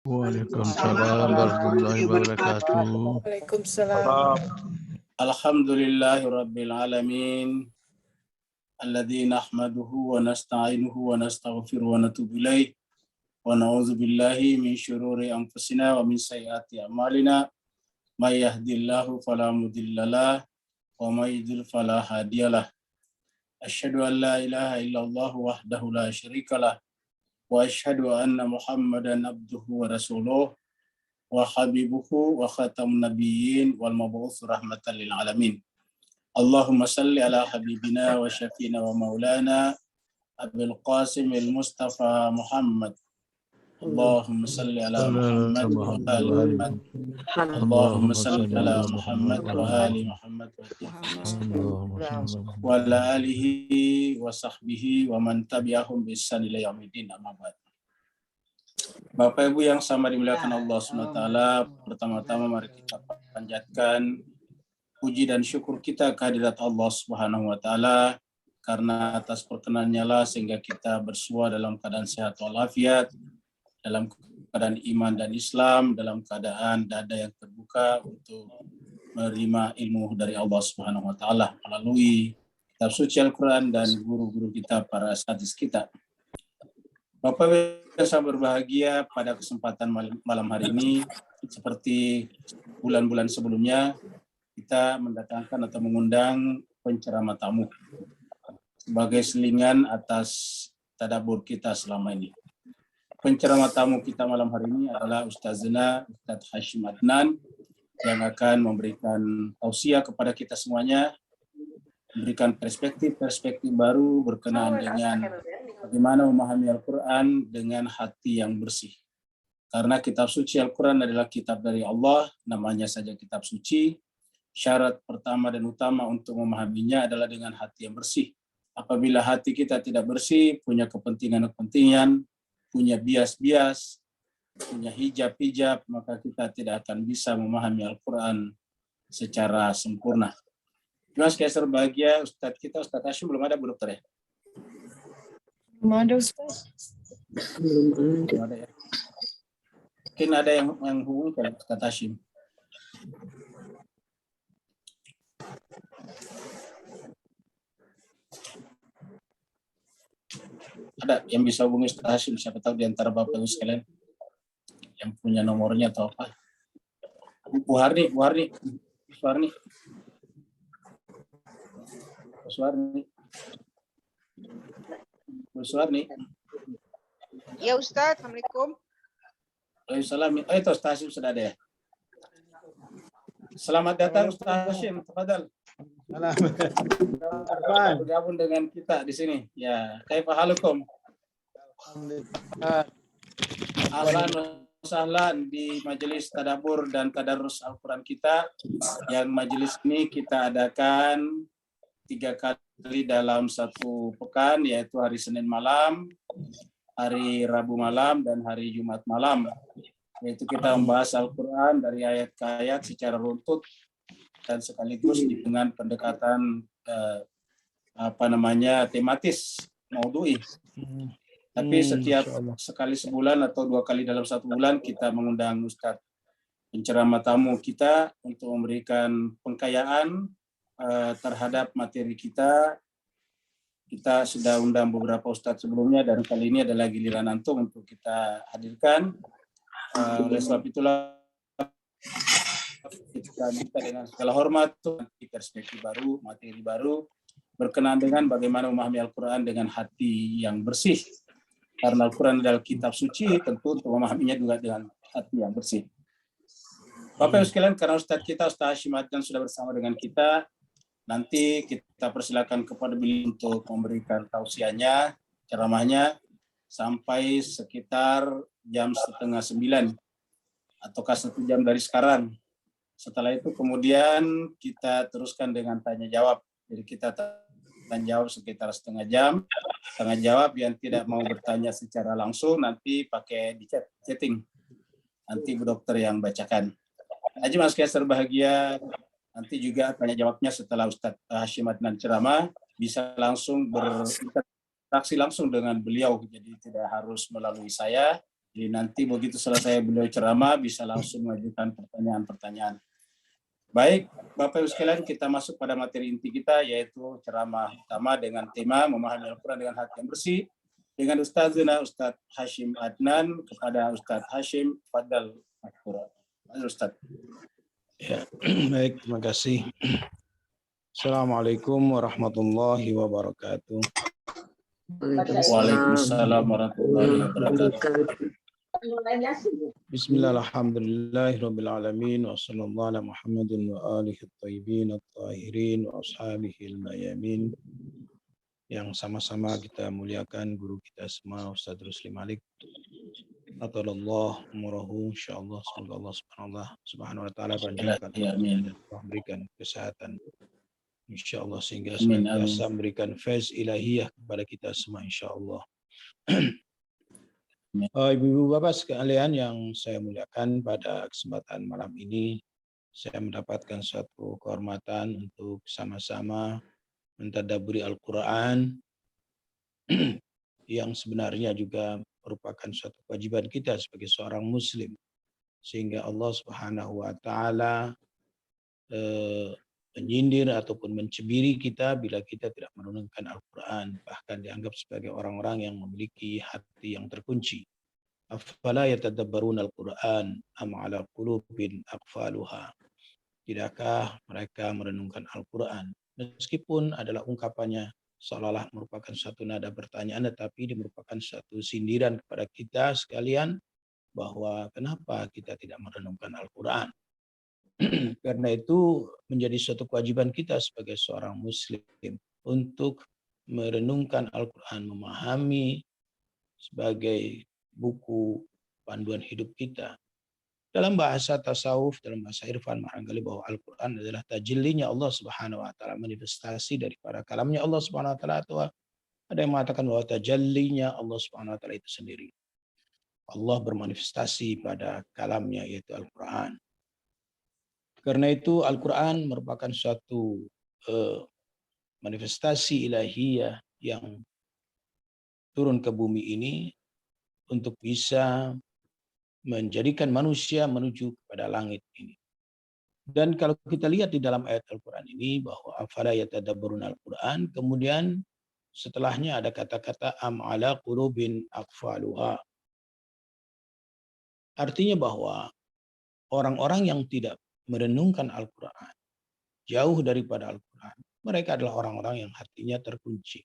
Waalaikumsalam warahmatullahi wabarakatuh. Waalaikumsalam. Alhamdulillahirabbil alamin. Alladzi nahmaduhu wa nasta'inuhu wa nastaghfiruhu wa natubu ilaih. Wa na'udzu billahi min syururi anfusina wa min sayyiati a'malina. May yahdihillahu fala mudhillalah wa may yudhlil fala hadiyalah. Asyhadu an la ilaha illallah wahdahu la syarikalah wa asyhadu anna Muhammadan abduhu wa rasuluh wa habibuhu wa khatamun nabiyyin wal mab'uts rahmatan lil alamin. Allahumma salli ala habibina wa syafiina wa maulana Abil Qasim al-Mustafa Muhammad. Allahumma salli ala Muhammad wa ali Muhammad. Allahumma salli ala Muhammad wa ali Muhammad wa ala alihi wa sahbihi wa man tabi'ahum bi ihsan ila yaumil amma ba'd. Bapak Ibu yang sama dimuliakan Allah SWT, pertama-tama mari kita panjatkan puji dan syukur kita kehadirat Allah Subhanahu wa taala, karena atas perkenannya lah sehingga kita bersua dalam keadaan sehat walafiat, dalam keadaan iman dan Islam, dalam keadaan dada yang terbuka untuk menerima ilmu dari Allah Subhanahu wa taala melalui kitab suci Al-Qur'an dan guru-guru kita, para asatidz kita. Bapak yang sangat berbahagia, pada kesempatan malam hari ini seperti bulan-bulan sebelumnya, kita mendatangkan atau mengundang penceramah tamu sebagai selingan atas tadabbur kita selama ini. Penceramah tamu kita malam hari ini adalah Ustazna Ustadz Hashim Adnan, yang akan memberikan tausiah kepada kita semuanya, memberikan perspektif-perspektif baru berkenaan dengan bagaimana memahami Al-Quran dengan hati yang bersih. Karena kitab suci Al-Quran adalah kitab dari Allah, namanya saja kitab suci. Syarat pertama dan utama untuk memahaminya adalah dengan hati yang bersih. Apabila hati kita tidak bersih, punya kepentingan-kepentingan, punya bias-bias, punya hijab-hijab, maka kita tidak akan bisa memahami Al-Quran secara sempurna. Terima kasih berbahagia, Ustadz kita, Ustadz Hashim, belum ada, Bu Dokter ya? Belum ada, Ustaz. Belum ada ya. Mungkin ada yang hubungi kan Ustadz Hashim. Ada yang bisa hubungi Ustadz Hashim, siapa tahu di antara Bapak Ibu sekalian yang punya nomornya atau apa. Bu Harni. Ya Ustaz, Assalamualaikum. Waalaikumsalam. Itu Ustaz Hashim sudah ada ya? Selamat datang Ustaz Hashim, tafadhal. Bergabung dengan kita di sini. Ya, kaifa halukum? Ahlan wa sahlan di majelis tadabbur dan tadarus Al-Quran kita, yang majelis ini kita adakan 3 kali dalam 1 pekan, yaitu hari Senin malam, hari Rabu malam, dan hari Jumat malam. Yaitu kita membahas Al-Quran dari ayat ke ayat secara runtut dan sekaligus dengan pendekatan tematis, maudhu'i. Tapi setiap sekali sebulan atau 2 kali dalam 1 bulan kita mengundang Ustadz penceramah tamu kita untuk memberikan pengkayaan terhadap materi kita. Kita sudah undang beberapa Ustadz sebelumnya dan kali ini adalah giliran antum untuk kita hadirkan. Oleh sebab itulah kita dengan segala hormat perspektif baru, materi baru berkenaan dengan bagaimana memahami Al-Quran dengan hati yang bersih. Karena Al-Quran adalah kitab suci, tentu untuk memahaminya juga dengan hati yang bersih. Bapak Ibu sekalian, karena Ustadz kita, Ustadz Hashim Adnan sudah bersama dengan kita, nanti kita persilakan kepada beliau untuk memberikan tausiahnya, ceramahnya, sampai sekitar jam 8:30 ataukah 1 jam dari sekarang. Setelah itu kemudian kita teruskan dengan tanya jawab. Jadi kita tanya jawab sekitar setengah jam. Setengah jawab, yang tidak mau bertanya secara langsung nanti pakai di chatting. Nanti Bu Dokter yang bacakan. Haji Mas Kaiser bahagia. Nanti juga tanya jawabnya setelah Ustadz Hashim Adnan ceramah bisa langsung berinteraksi langsung dengan beliau. Jadi tidak harus melalui saya. Jadi nanti begitu selesai beliau ceramah bisa langsung mengajukan pertanyaan-pertanyaan. Baik, Bapak Ibu sekalian, kita masuk pada materi inti kita, yaitu ceramah utama dengan tema memahami Al-Quran dengan hati yang bersih, dengan Ustazuna Ustadz Hashim Adnan. Kepada Ustadz Hashim, Fadal Al-Quran. Ustadz. Ya, baik, terima kasih. Assalamualaikum warahmatullahi wabarakatuh. Waalaikumsalam warahmatullahi wabarakatuh. Bismillah, alhamdulillahirabbil alamin, wa sallallahu ala Muhammadin wa alihi at-thayyibin at-tahirin wa ashabihi al-mayamin. Yang sama-sama kita muliakan guru kita semua, Ustaz Rusli Malik. Atadallah umurahu, insyaallah, semoga Allah subhanahu wa ta'ala panjangkan dan memberikan kesehatan, insyaallah, sehingga senantiasa memberikan faiz ilahiyah kepada kita semua, insyaallah. Ibu-ibu bapak sekalian yang saya muliakan, pada kesempatan malam ini saya mendapatkan suatu kehormatan untuk sama-sama mentadabburi Al-Quran yang sebenarnya juga merupakan suatu kewajiban kita sebagai seorang muslim, sehingga Allah Subhanahu wa taala menyindir ataupun mencibiri kita bila kita tidak merenungkan Al-Quran, bahkan dianggap sebagai orang-orang yang memiliki hati yang terkunci. Afala yatadabbaruna al-Quran am ala qulubin aqfaluha. Tidakkah mereka merenungkan Al-Quran? Meskipun adalah ungkapannya seolah-olah merupakan satu nada pertanyaan, tetapi merupakan satu sindiran kepada kita sekalian bahwa kenapa kita tidak merenungkan Al-Quran. Karena itu menjadi suatu kewajiban kita sebagai seorang muslim untuk merenungkan Al-Quran, memahami sebagai buku panduan hidup kita. Dalam bahasa tasawuf, dalam bahasa irfan, barangkali bahwa Al-Quran adalah tajallinya Allah Subhanahu wa taala, manifestasi daripada kalamnya Allah Subhanahu wa taala, atau ada yang mengatakan bahwa tajallinya Allah Subhanahu wa taala itu sendiri. Allah bermanifestasi pada kalamnya, yaitu Al-Quran. Karena itu Al-Quran merupakan suatu manifestasi ilahiyah yang turun ke bumi ini untuk bisa menjadikan manusia menuju kepada langit ini. Dan kalau kita lihat di dalam ayat Al-Quran ini bahwa afala yatadabbaruna Al-Quran, kemudian setelahnya ada kata-kata am ala qulubin aqfaluha. Artinya bahwa orang-orang yang tidak merenungkan Al-Quran, jauh daripada Al-Quran, mereka adalah orang-orang yang hatinya terkunci.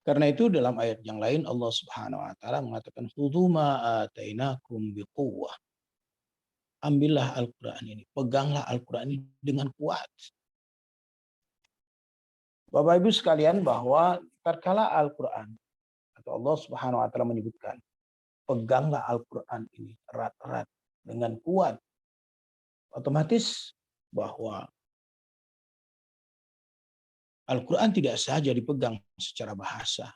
Karena itu dalam ayat yang lain Allah Subhanahu wa taala mengatakan khudhu ma atainakum biquwwah. Ambillah Al-Quran ini, peganglah Al-Quran ini dengan kuat. Bapak Ibu sekalian, bahwa tatkala Al-Quran atau Allah Subhanahu wa taala menyebutkan peganglah Al-Quran ini erat-erat dengan kuat, otomatis bahwa Al-Quran tidak saja dipegang secara bahasa.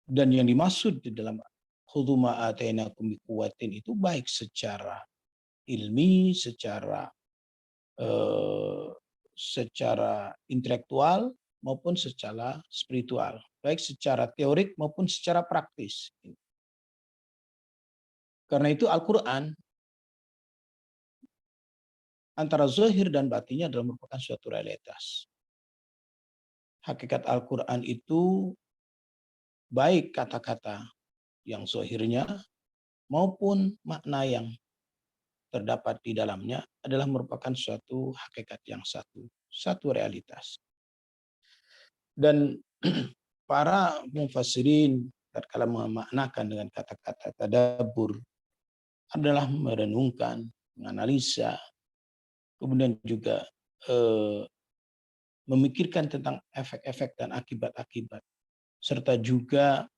Dan yang dimaksud di dalam khudhu ma atainakum biquwwatin itu baik secara ilmi, secara intelektual maupun secara spiritual, baik secara teorik maupun secara praktis. Karena itu Al-Quran antara zahir dan batinnya adalah merupakan suatu realitas. Hakikat Al-Quran itu baik kata-kata yang zahirnya maupun makna yang terdapat di dalamnya adalah merupakan suatu hakikat yang satu realitas. Dan para mufassirin tatkala memaknakan dengan kata-kata tadabbur adalah merenungkan, menganalisa, kemudian juga memikirkan tentang efek-efek dan akibat-akibat, serta juga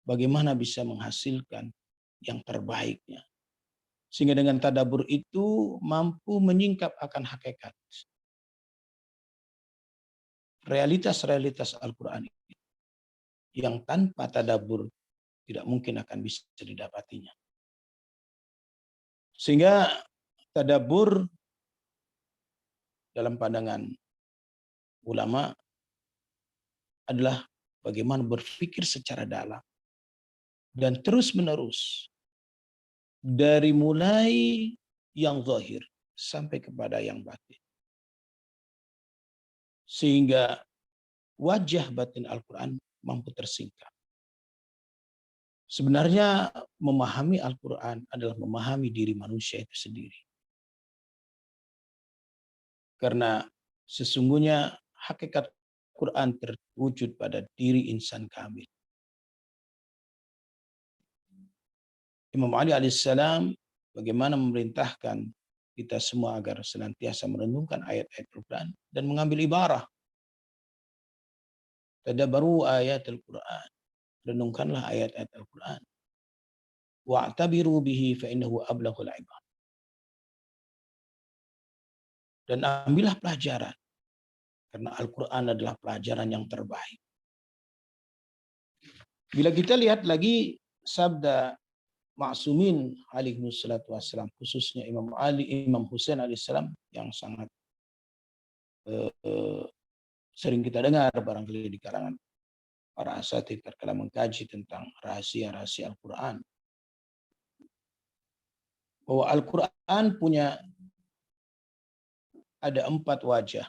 bagaimana bisa menghasilkan yang terbaiknya. Sehingga dengan tadabbur itu mampu menyingkap akan hakikat realitas-realitas Al-Quran ini yang tanpa tadabbur tidak mungkin akan bisa didapatinya. Sehingga tadabbur dalam pandangan ulama adalah bagaimana berpikir secara dalam dan terus-menerus dari mulai yang zahir sampai kepada yang batin. Sehingga wajah batin Al-Quran mampu tersingkap. Sebenarnya memahami Al-Quran adalah memahami diri manusia itu sendiri. Karena sesungguhnya hakikat Quran terwujud pada diri insan kamil. Imam Ali alaihissalam bagaimana memerintahkan kita semua agar senantiasa merenungkan ayat-ayat Al-Quran dan mengambil ibarah. Tadabbaru ayat Al-Quran. Renungkanlah ayat-ayat Al-Quran. Wa'tabiru bihi fa innahu ablaghul ibad. Dan ambillah pelajaran. Karena Al-Quran adalah pelajaran yang terbaik. Bila kita lihat lagi sabda Ma'sumin alaihi wassalatu wassalam, khususnya Imam Husain alaihissalam yang sangat sering kita dengar barangkali di kalangan para asatidz tatkala mengkaji tentang rahasia-rahasia Al-Quran. Bahwa Al-Quran punya ada 4 wajah.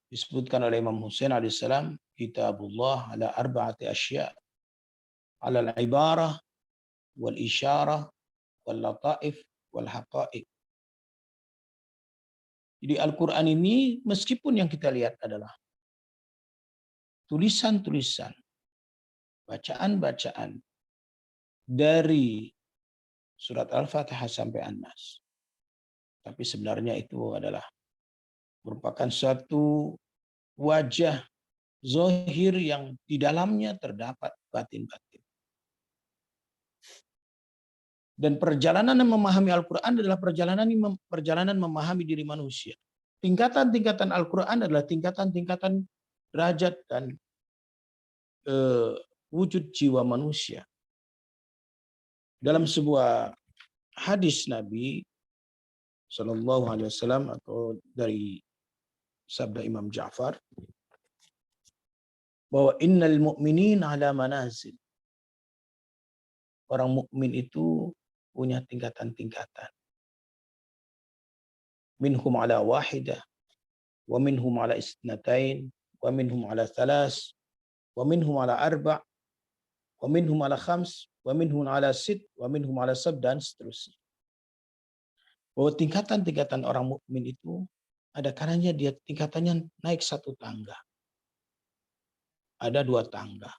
Disebutkan oleh Imam Husain alaihissalam, kitabullah ala arba'ati asya' ala al-ibarah wal isyarah wal lataif wal haqa'iq. Jadi Al-Quran ini meskipun yang kita lihat adalah tulisan-tulisan, bacaan-bacaan dari surat Al-Fatihah sampai An-Nas. Tapi sebenarnya itu adalah merupakan suatu wajah zahir yang di dalamnya terdapat batin-batin. Dan perjalanan memahami Al-Quran adalah perjalanan memahami diri manusia. Tingkatan-tingkatan Al-Quran adalah tingkatan-tingkatan derajat dan wujud jiwa manusia. Dalam sebuah hadis Nabi Sallallahu Alaihi Wasallam atau dari sabda Imam Ja'far, bahwa innal mu'minin ala manazil. Orang mukmin itu punya tingkatan-tingkatan. Minhum ala wahidah, wa minhum ala isnatain, wa minhum ala thalas, wa minhum ala arba', wa minhum ala khams, wa minhum ala sit, wa minhum ala sab, dan seterusnya. Bahwa tingkatan-tingkatan orang mukmin itu ada kalanya dia tingkatannya naik 1 tangga. Ada 2 tangga.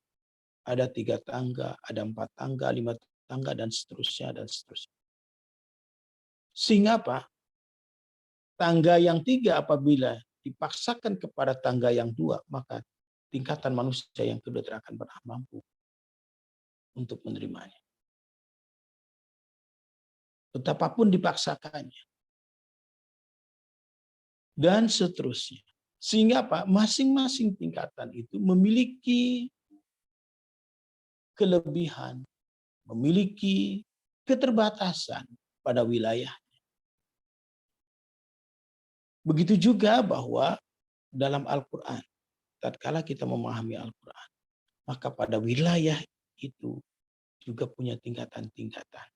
Ada 3 tangga, ada 4 tangga, 5 tangga, dan seterusnya, dan seterusnya. Sehingga apa? Tangga yang 3 apabila dipaksakan kepada tangga yang 2, maka tingkatan manusia yang kedua tidak akan pernah mampu untuk menerimanya. Betapapun dipaksakannya. Dan seterusnya. Sehingga apa? Masing-masing tingkatan itu memiliki kelebihan, memiliki keterbatasan pada wilayahnya. Begitu juga bahwa dalam Al-Quran, tatkala kita memahami Al-Quran, maka pada wilayah itu juga punya tingkatan-tingkatan.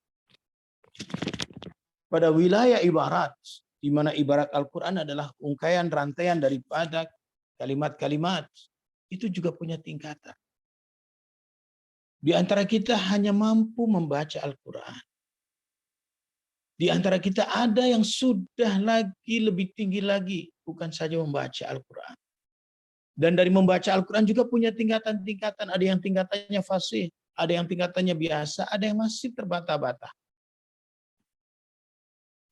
Pada wilayah ibarat, di mana ibarat Al-Quran adalah ungkayan rantaian daripada kalimat-kalimat, itu juga punya tingkatan. Di antara kita hanya mampu membaca Al-Quran. Di antara kita ada yang sudah lagi lebih tinggi lagi, bukan saja membaca Al-Quran. Dan dari membaca Al-Quran juga punya tingkatan-tingkatan. Ada yang tingkatannya fasih, ada yang tingkatannya biasa, ada yang masih terbata-bata.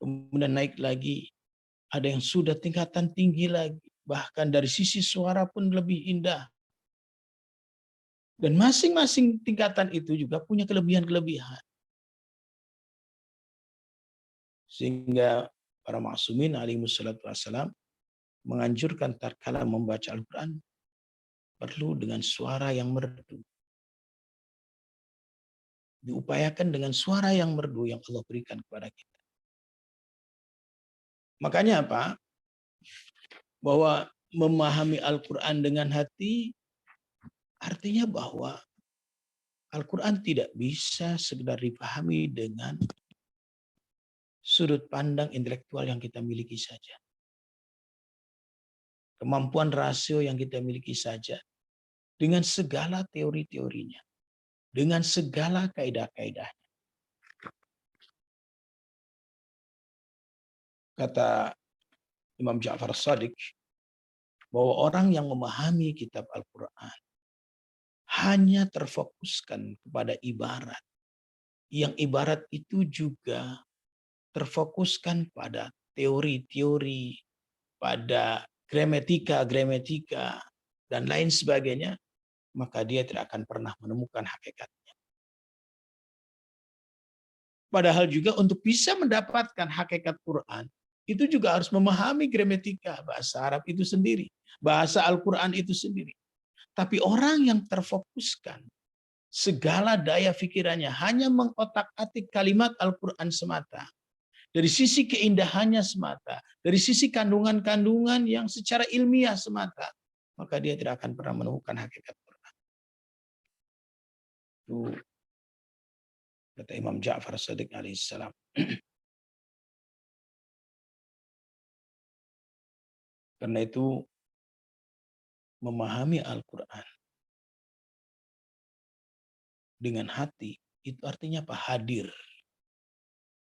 Kemudian naik lagi, ada yang sudah tingkatan tinggi lagi. Bahkan dari sisi suara pun lebih indah. Dan masing-masing tingkatan itu juga punya kelebihan-kelebihan. Sehingga para ma'sumin alaihi wassalatu wassalam menganjurkan tatkala membaca Al-Quran perlu dengan suara yang merdu. Diupayakan dengan suara yang merdu yang Allah berikan kepada kita. Makanya apa? Bahwa memahami Al-Quran dengan hati Artinya bahwa Al-Quran tidak bisa sekedar dipahami dengan sudut pandang intelektual yang kita miliki saja. Kemampuan rasio yang kita miliki saja. Dengan segala teori-teorinya. Dengan segala kaidah-kaidahnya. Kata Imam Ja'far Shadiq, bahwa orang yang memahami kitab Al-Quran hanya terfokuskan kepada ibarat. Yang ibarat itu juga terfokuskan pada teori-teori, pada gramatika, dan lain sebagainya, maka dia tidak akan pernah menemukan hakikatnya. Padahal juga untuk bisa mendapatkan hakikat Quran, itu juga harus memahami gramatika, bahasa Arab itu sendiri, bahasa Al-Quran itu sendiri. Tapi orang yang terfokuskan segala daya pikirannya hanya mengotak-atik kalimat Al-Quran semata, dari sisi keindahannya semata, dari sisi kandungan-kandungan yang secara ilmiah semata, maka dia tidak akan pernah menemukan hakikat Quran. Itu kata Imam Ja'far Shadiq alaihissalam. Karena itu memahami Al-Quran dengan hati itu artinya apa? Hadir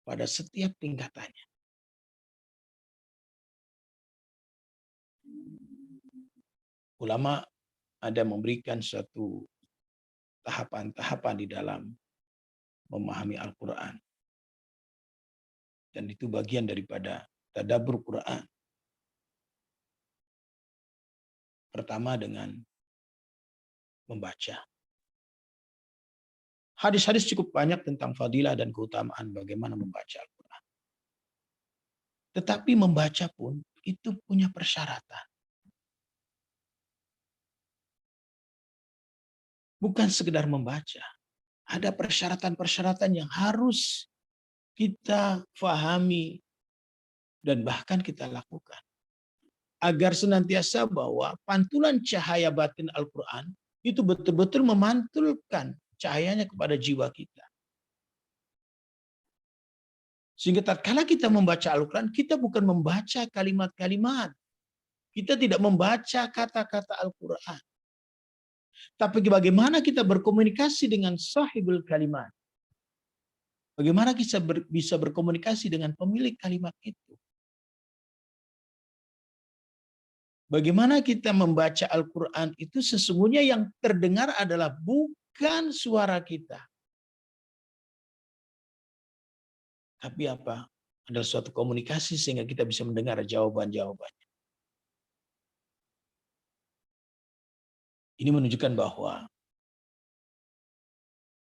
pada setiap tingkatannya. Ulama ada memberikan suatu tahapan-tahapan di dalam memahami Al-Quran. Dan itu bagian daripada tadabbur Quran. Pertama dengan membaca. Hadis-hadis cukup banyak tentang fadilah dan keutamaan bagaimana membaca Al-Quran. Tetapi membaca pun itu punya persyaratan. Bukan sekedar membaca. Ada persyaratan-persyaratan yang harus kita fahami dan bahkan kita lakukan. Agar senantiasa bahwa pantulan cahaya batin Al-Quran itu betul-betul memantulkan cahayanya kepada jiwa kita. Sehingga tatkala kita membaca Al-Quran, kita bukan membaca kalimat-kalimat. Kita tidak membaca kata-kata Al-Quran. Tapi bagaimana kita berkomunikasi dengan sahibul kalimat. Bagaimana kita bisa berkomunikasi dengan pemilik kalimat itu. Bagaimana kita membaca Al-Quran itu sesungguhnya yang terdengar adalah bukan suara kita. Tapi apa? Adalah suatu komunikasi sehingga kita bisa mendengar jawaban-jawabannya. Ini menunjukkan bahwa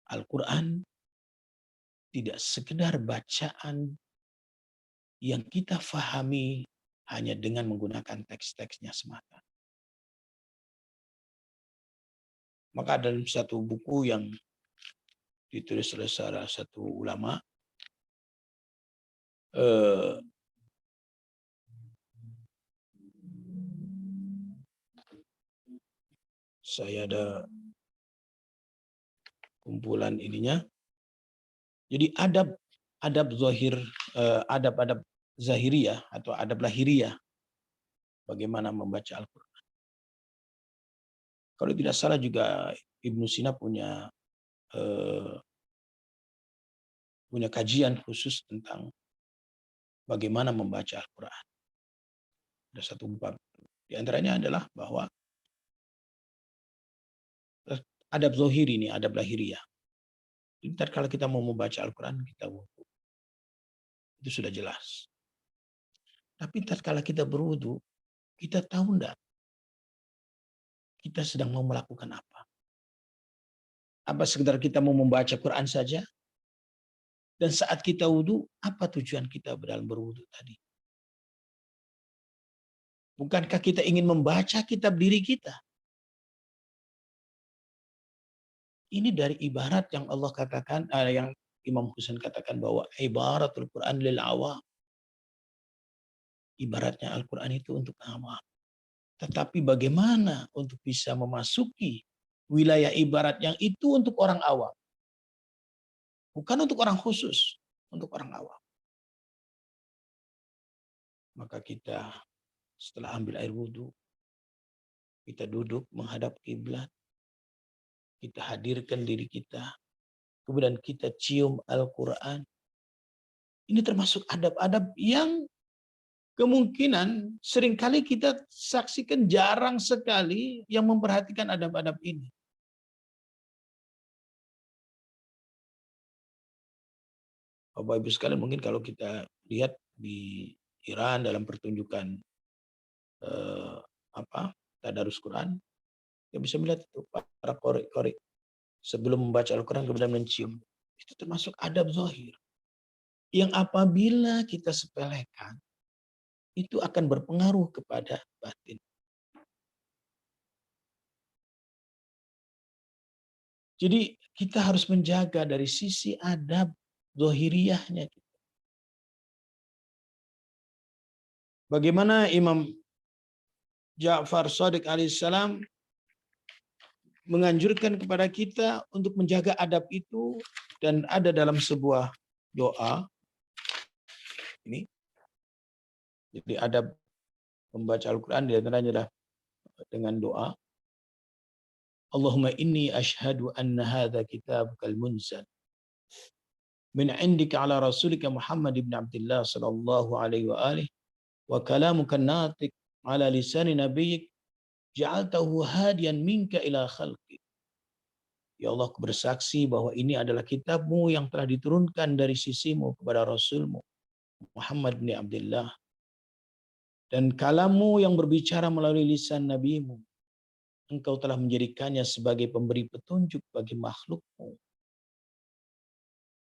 Al-Quran tidak sekedar bacaan yang kita fahami hanya dengan menggunakan teks-teksnya semata. Maka dalam satu buku yang ditulis oleh salah satu ulama, saya ada kumpulan ininya. Jadi adab zahiriyah atau adab lahiriah bagaimana membaca Al-Quran. Kalau tidak salah juga Ibnu Sina punya kajian khusus tentang bagaimana membaca Al-Quran. Ada satu bab. Di antaranya adalah bahwa adab zahiri ini, adab lahiriah. Jadi kalau kita mau membaca Al-Quran, kita wudu. Itu sudah jelas. Tapi tatkala kita berwudu, kita tahu enggak kita sedang mau melakukan apa? Apa sekedar kita mau membaca Quran saja? Dan saat kita wudu, apa tujuan kita dalam berwudu tadi? Bukankah kita ingin membaca kitab diri kita? Ini dari ibarat yang Allah katakan, yang Imam Husain katakan bahwa ibaratul Quran lil awam. Ibaratnya Al-Quran itu untuk awam. Tetapi bagaimana untuk bisa memasuki wilayah ibarat yang itu untuk orang awam. Bukan untuk orang khusus, untuk orang awam. Maka kita setelah ambil air wudhu, kita duduk menghadap kiblat, kita hadirkan diri kita, kemudian kita cium Al-Quran. Ini termasuk adab-adab yang kemungkinan seringkali kita saksikan jarang sekali yang memperhatikan adab-adab ini. Bapak Ibu sekalian, mungkin kalau kita lihat di Iran dalam pertunjukan tadarus Quran, kita bisa melihat itu para qori sebelum membaca Al-Quran kemudian mencium. Itu termasuk adab zahir. Yang apabila kita sepelekan, itu akan berpengaruh kepada batin. Jadi kita harus menjaga dari sisi adab zahiriyahnya. Bagaimana Imam Ja'far Shadiq alaihissalam menganjurkan kepada kita untuk menjaga adab itu, dan ada dalam sebuah doa ini. Jadi adab membaca Al-Quran diantaranya adalah dengan doa, Allahumma inni ashhadu anna hadha kitabukal munzal min indika ala rasulika Muhammad ibn Abdullah sallallahu alaihi wa alihi wa kalamuka natiq ala lisani nabiyyik ja'altahu hadiyan minka ila khalqi. Ya Allah, aku bersaksi bahwa ini adalah kitabmu yang telah diturunkan dari sisimu kepada Rasulmu Muhammad bin Abdullah, dan kalammu yang berbicara melalui lisan nabimu. Engkau telah menjadikannya sebagai pemberi petunjuk bagi makhlukmu.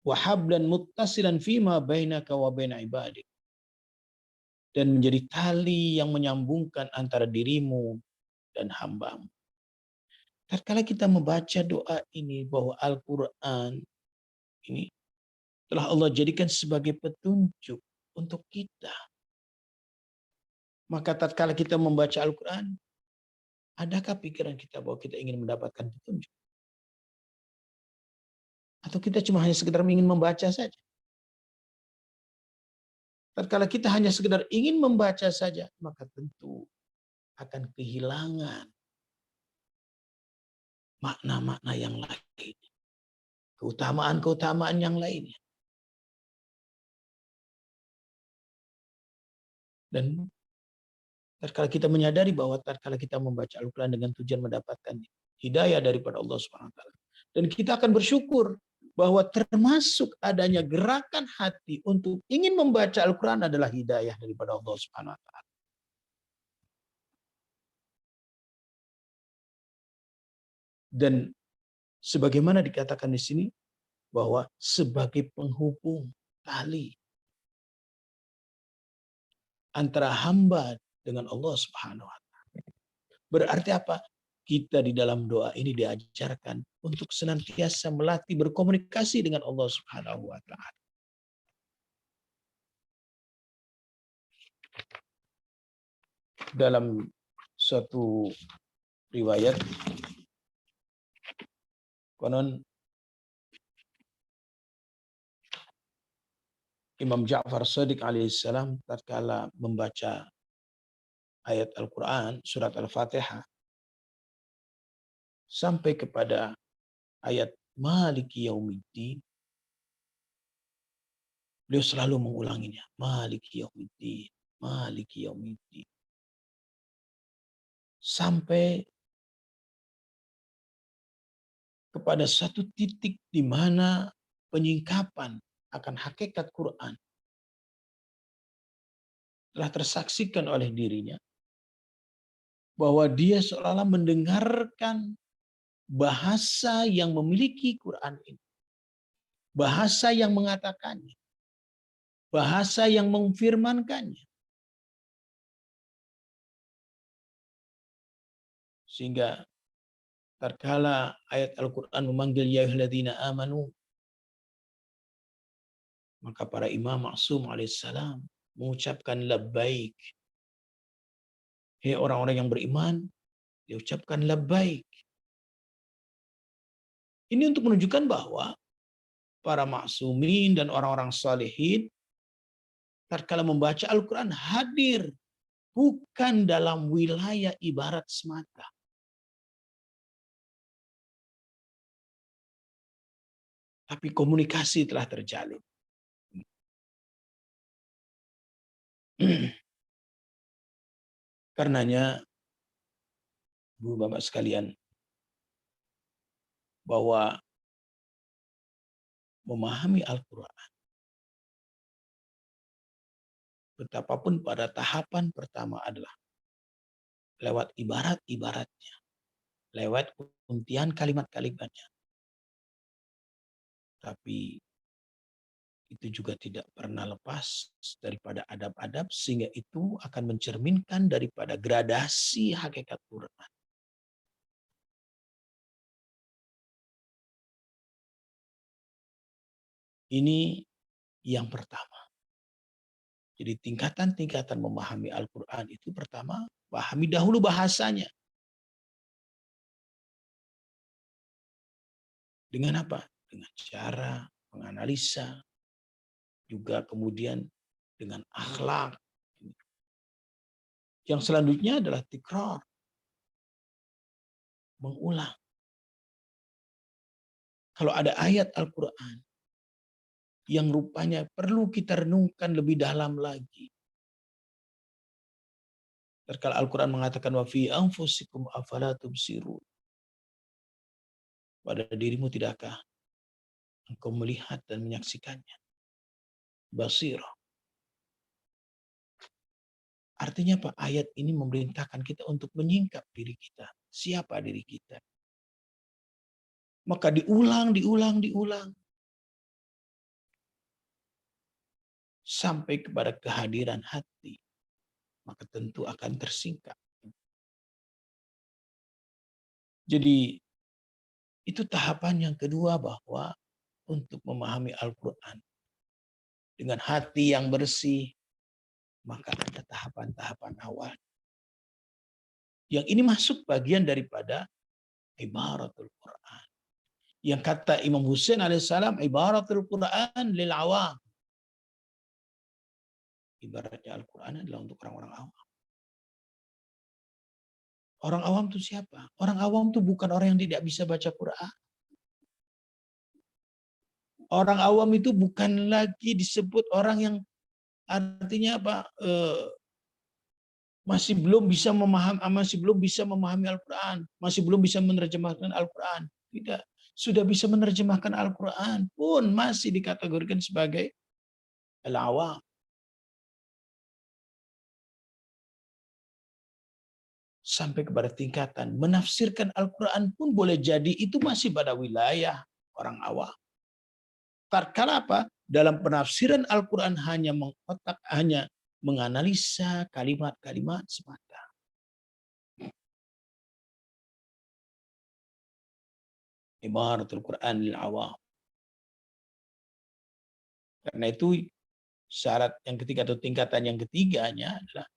Wa hablan muttasilan fima bainaka wa baina ibadik. Dan menjadi tali yang menyambungkan antara dirimu dan hambamu. Tatkala kita membaca doa ini bahwa Al-Quran ini telah Allah jadikan sebagai petunjuk untuk kita. Maka tatkala kita membaca Al-Quran, adakah pikiran kita bahwa kita ingin mendapatkan petunjuk? Atau kita cuma hanya sekedar ingin membaca saja? Tatkala kita hanya sekedar ingin membaca saja, maka tentu akan kehilangan makna-makna yang lain, keutamaan-keutamaan yang lainnya. Dan tatkala kita menyadari bahwa tatkala kita membaca Al-Quran dengan tujuan mendapatkan hidayah daripada Allah SWT, dan kita akan bersyukur bahwa termasuk adanya gerakan hati untuk ingin membaca Al-Quran adalah hidayah daripada Allah SWT. Dan sebagaimana dikatakan di sini bahwa sebagai penghubung tali antara hamba dengan Allah Subhanahu wa taala. Berarti apa? Kita di dalam doa ini diajarkan untuk senantiasa melatih berkomunikasi dengan Allah Subhanahu wa taala. Dalam suatu riwayat, konon Imam Ja'far Shadiq alaihissalam tatkala membaca ayat Al-Quran, surat Al-Fatihah, sampai kepada ayat Maliki Yaumiddin, beliau selalu mengulanginya. Maliki Yaumiddin, Maliki Yaumiddin. Sampai kepada satu titik di mana penyingkapan akan hakikat Quran telah tersaksikan oleh dirinya, bahwa dia seolah-olah mendengarkan bahasa yang memiliki Quran ini, bahasa yang mengatakannya, bahasa yang memfirmankannya. Sehingga tatkala ayat Al-Quran memanggil ya ayyuhalladzina amanu, maka para imam maksum alaihissalam mengucapkan labbaik. Hei orang-orang yang beriman, dia ucapkan labbaik. Ini untuk menunjukkan bahwa para maksumin dan orang-orang salihin tatkala membaca Al-Quran hadir bukan dalam wilayah ibarat semata. Tapi komunikasi telah terjalin. Karenanya, Bu Bapak sekalian, bahwa memahami Al-Quran, betapapun pada tahapan pertama adalah lewat ibarat-ibaratnya, lewat untian kalimat-kalimatnya. Tapi itu juga tidak pernah lepas daripada adab-adab, sehingga itu akan mencerminkan daripada gradasi hakikat Quran. Ini yang pertama. Jadi tingkatan-tingkatan memahami Al-Quran itu pertama, pahami dahulu bahasanya. Dengan apa? Dengan cara menganalisa, juga kemudian dengan akhlak. Yang selanjutnya adalah tikrar, mengulang. Kalau ada ayat Al-Quran yang rupanya perlu kita renungkan lebih dalam lagi. Tatkala Al-Quran mengatakan wa fi anfusikum afala tubsirun. Pada dirimu tidakkah engkau melihat dan menyaksikannya? Basirah. Artinya apa? Ayat ini memerintahkan kita untuk menyingkap diri kita. Siapa diri kita? Maka diulang. Sampai kepada kehadiran hati. Maka tentu akan tersingkap. Jadi itu tahapan yang kedua, bahwa untuk memahami Al-Quran dengan hati yang bersih, maka ada tahapan-tahapan awal. Yang ini masuk bagian daripada ibaratul Quran. Yang kata Imam Husain alaihissalam, ibaratul Quran lil awam. Ibaratnya Al-Quran adalah untuk orang-orang awam. Orang awam itu siapa? Orang awam itu bukan orang yang tidak bisa baca Quran. Orang awam itu bukan lagi disebut orang yang artinya apa? Masih belum bisa memahami Al-Quran, masih belum bisa menerjemahkan Al-Quran. Tidak, sudah bisa menerjemahkan Al-Quran pun masih dikategorikan sebagai al-awam. Sampai kepada tingkatan menafsirkan Al-Quran pun boleh jadi itu masih pada wilayah orang awam. Tatkala apa? Dalam penafsiran Al-Quran hanya menganalisa kalimat-kalimat semata. Ibaratul Quran lil awam. Karena itu syarat yang ketiga atau tingkatan yang ketiganya adalah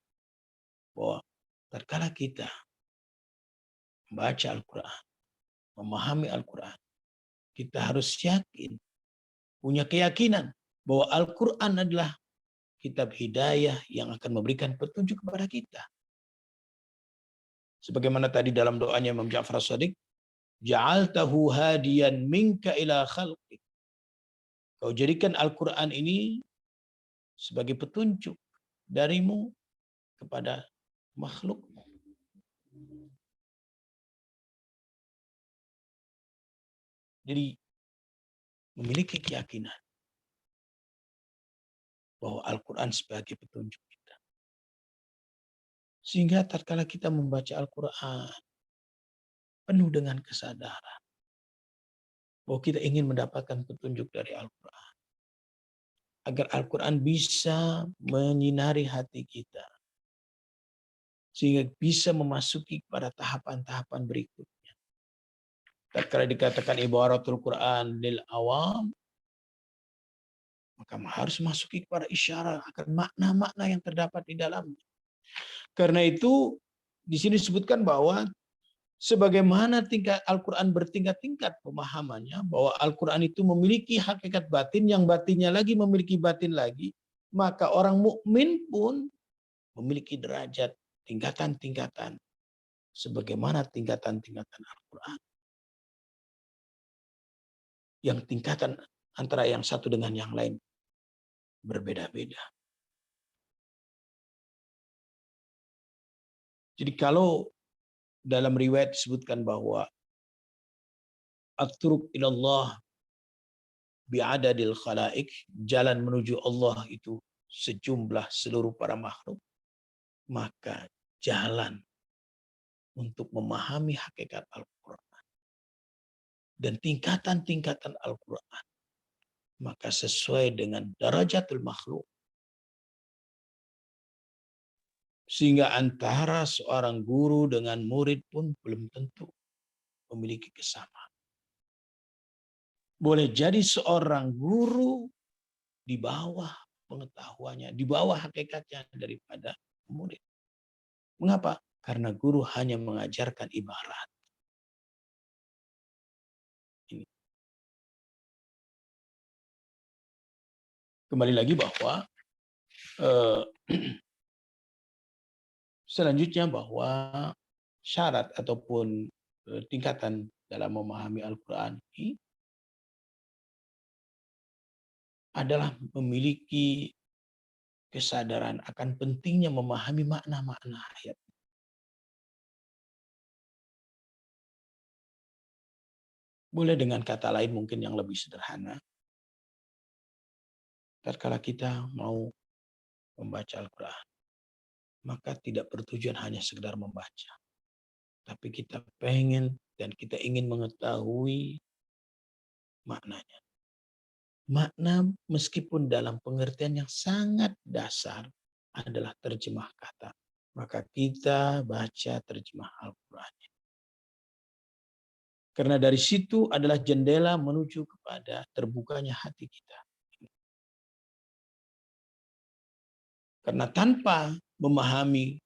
bahwa tatkala kita membaca Al-Quran, memahami Al-Quran, kita harus yakin, punya keyakinan bahwa Al-Quran adalah kitab hidayah yang akan memberikan petunjuk kepada kita. Sebagaimana tadi dalam doanya Imam Ja'far As-Shadiq, ja'altahu hadiyan minka ila khalqik. Kau jadikan Al-Quran ini sebagai petunjuk darimu kepada makhlukmu. Jadi memiliki keyakinan bahwa Al-Quran sebagai petunjuk kita. Sehingga tatkala kita membaca Al-Quran penuh dengan kesadaran bahwa kita ingin mendapatkan petunjuk dari Al-Quran. Agar Al-Quran bisa menyinari hati kita. Sehingga bisa memasuki pada tahapan-tahapan berikutnya. Tatkala dikatakan ibaratul Quran lil awam, maka harus masuki kepada isyarat akan makna-makna yang terdapat di dalamnya. Karena itu di sini disebutkan bahwa Sebagaimana tingkat Al-Quran bertingkat-tingkat pemahamannya, bahwa Al-Quran itu memiliki hakikat batin, yang batinnya lagi memiliki batin lagi, maka orang mukmin pun memiliki derajat, tingkatan-tingkatan, sebagaimana tingkatan-tingkatan Al-Quran. Yang tingkatan antara yang satu dengan yang lain berbeda-beda. Jadi kalau dalam riwayat disebutkan bahwa at-turuq ilallah bi'adadil khalaik, jalan menuju Allah itu sejumlah seluruh para makhluk, maka jalan untuk memahami hakikat Al-Quran dan tingkatan-tingkatan Al-Quran, maka sesuai dengan darajatul makhluk. Sehingga antara seorang guru dengan murid pun belum tentu memiliki kesamaan. Boleh jadi seorang guru di bawah pengetahuannya, di bawah hakikatnya daripada murid. Mengapa? Karena guru hanya mengajarkan ibarat. Ini. Kembali lagi bahwa selanjutnya bahwa syarat ataupun tingkatan dalam memahami Al-Quran ini adalah memiliki kesadaran akan pentingnya memahami makna-makna ayat. Boleh dengan kata lain mungkin yang lebih sederhana. Tatkala kita mau membaca Al-Quran, maka tidak bertujuan hanya sekedar membaca. Tapi kita pengen dan kita ingin mengetahui maknanya. Makna meskipun dalam pengertian yang sangat dasar adalah terjemah kata. Maka kita baca terjemah Al-Quran. Karena dari situ adalah jendela menuju kepada terbukanya hati kita. Karena tanpa memahami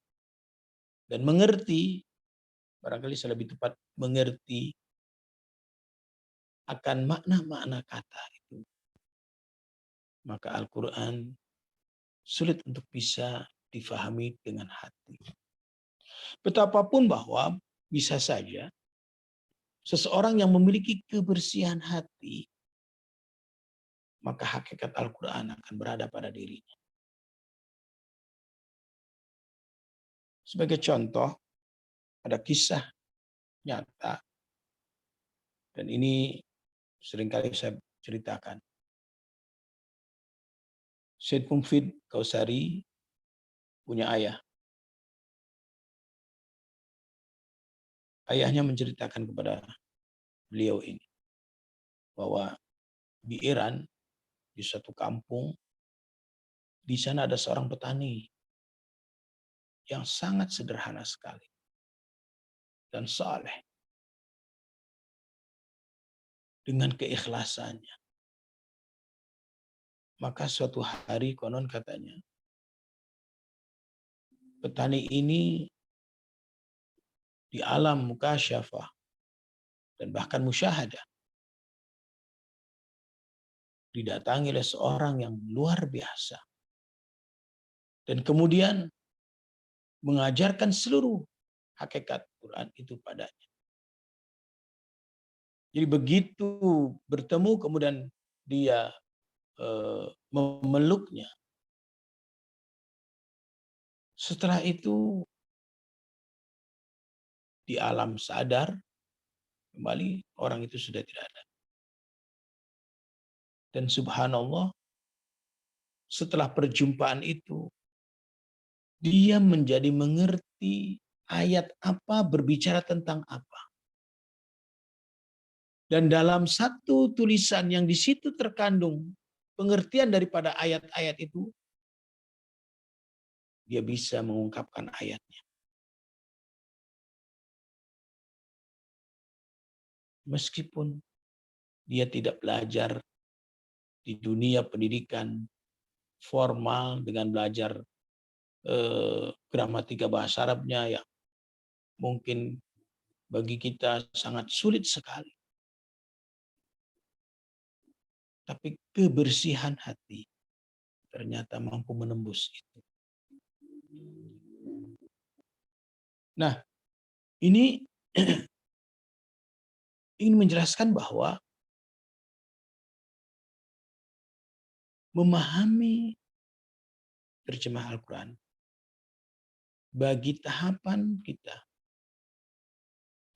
dan mengerti, barangkali saya lebih tepat mengerti akan makna-makna kata itu, maka Al-Quran sulit untuk bisa difahami dengan hati. Betapapun bahwa bisa saja seseorang yang memiliki kebersihan hati, maka hakikat Al-Quran akan berada pada dirinya. Sebagai contoh, ada kisah nyata, dan ini seringkali saya ceritakan. Syed Mufid Kausari punya ayah. Ayahnya menceritakan kepada beliau ini bahwa di Iran, di suatu kampung, di sana ada seorang petani yang sangat sederhana sekali dan saleh. Dengan keikhlasannya. Maka suatu hari konon katanya, petani ini di alam mukasyafah dan bahkan musyahadah didatangi oleh seorang yang luar biasa. Dan kemudian mengajarkan seluruh hakikat Quran itu padanya. Jadi begitu bertemu kemudian dia memeluknya. Setelah itu di alam sadar kembali orang itu sudah tidak ada. Dan subhanallah setelah perjumpaan itu dia menjadi mengerti ayat apa berbicara tentang apa. Dan dalam satu tulisan yang di situ terkandung pengertian daripada ayat-ayat itu, dia bisa mengungkapkan ayatnya. Meskipun dia tidak belajar di dunia pendidikan formal dengan belajar gramatika bahasa Arabnya yang mungkin bagi kita sangat sulit sekali. Tapi kebersihan hati ternyata mampu menembus itu. Nah, ini ingin menjelaskan bahwa memahami terjemah Al-Quran bagi tahapan kita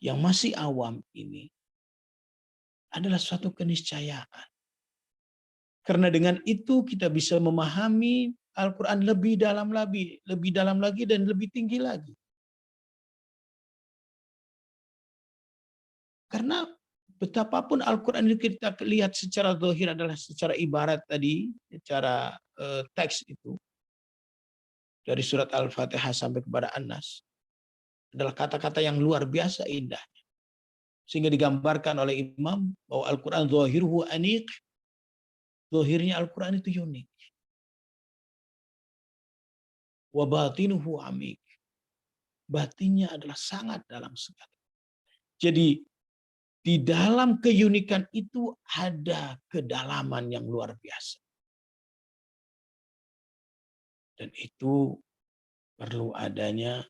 yang masih awam ini adalah suatu keniscayaan. Karena dengan itu kita bisa memahami Al-Quran lebih dalam lagi dan lebih tinggi lagi. Karena betapapun Al-Quran ini kita lihat secara zahir adalah secara ibarat tadi, secara teks itu, dari surat Al-Fatihah sampai kepada An-Nas, adalah kata-kata yang luar biasa indahnya. Sehingga digambarkan oleh Imam bahwa Al-Quran zahiruhu aniq, zahirnya Al-Quran itu unik. Wa batinuhu amik, batinnya adalah sangat dalam sekali. Jadi di dalam keunikan itu ada kedalaman yang luar biasa. Dan itu perlu adanya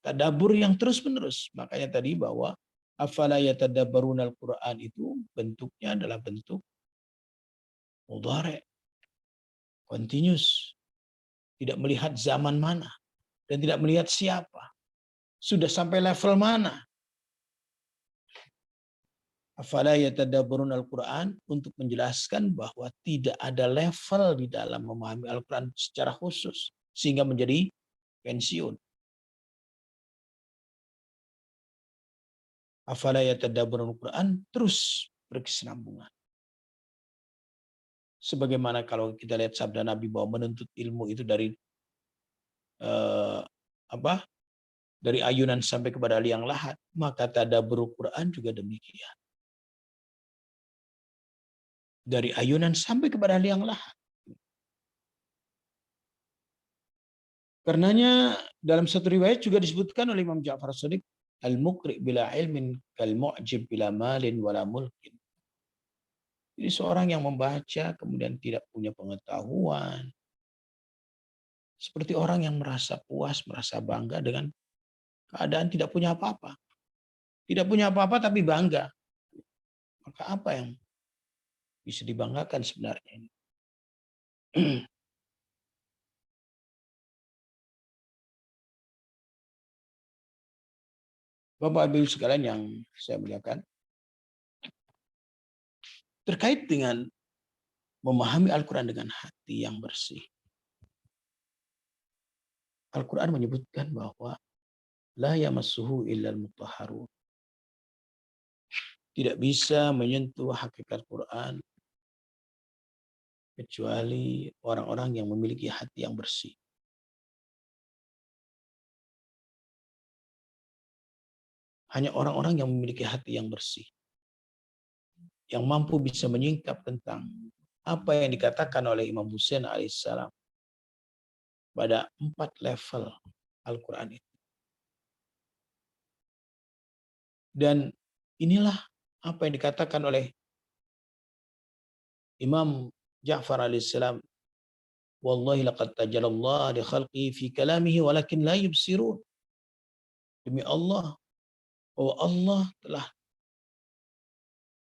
tadabbur yang terus-menerus. Makanya tadi bahwa afala yatadabbarunal Qur'an itu bentuknya adalah bentuk mudhari', continuous. Tidak melihat zaman mana dan tidak melihat siapa. Sudah sampai level mana. Afala yatadabbarun Al-Quran untuk menjelaskan bahwa tidak ada level di dalam memahami Al-Quran secara khusus sehingga menjadi pensiun. Afala yatadabbarun Al-Quran terus berkesinambungan. Sebagaimana kalau kita lihat sabda Nabi bahwa menuntut ilmu itu dari dari ayunan sampai kepada liang lahat, maka tadabbur Quran juga demikian. Dari ayunan sampai kepada liang lahat. Karenanya dalam satu riwayat juga disebutkan oleh Imam Ja'far As-Shadiq, al-muqri' bila ilmin kal-mu'jib bila malin wala mulkin. Jadi seorang yang membaca kemudian tidak punya pengetahuan, seperti orang yang merasa puas, merasa bangga dengan keadaan tidak punya apa-apa. Tidak punya apa-apa tapi bangga. Maka apa yang bisa dibanggakan sebenarnya ini? Bapak Ibu sekalian yang saya muliakan, terkait dengan memahami Al-Quran dengan hati yang bersih. Al-Quran menyebutkan bahwa la yamassuhu illal mutahharun. Tidak bisa menyentuh hakikat Quran kecuali orang-orang yang memiliki hati yang bersih. Hanya orang-orang yang memiliki hati yang bersih, yang mampu bisa menyingkap tentang apa yang dikatakan oleh Imam Husain alaihissalam pada 4 level Al-Quran itu. Dan inilah apa yang dikatakan oleh Imam Ja'far alaihissalam, wallahi laqad tajallallah li khalqi fi kalamihi walakin la yubsirun. Demi Allah, bahwa Allah telah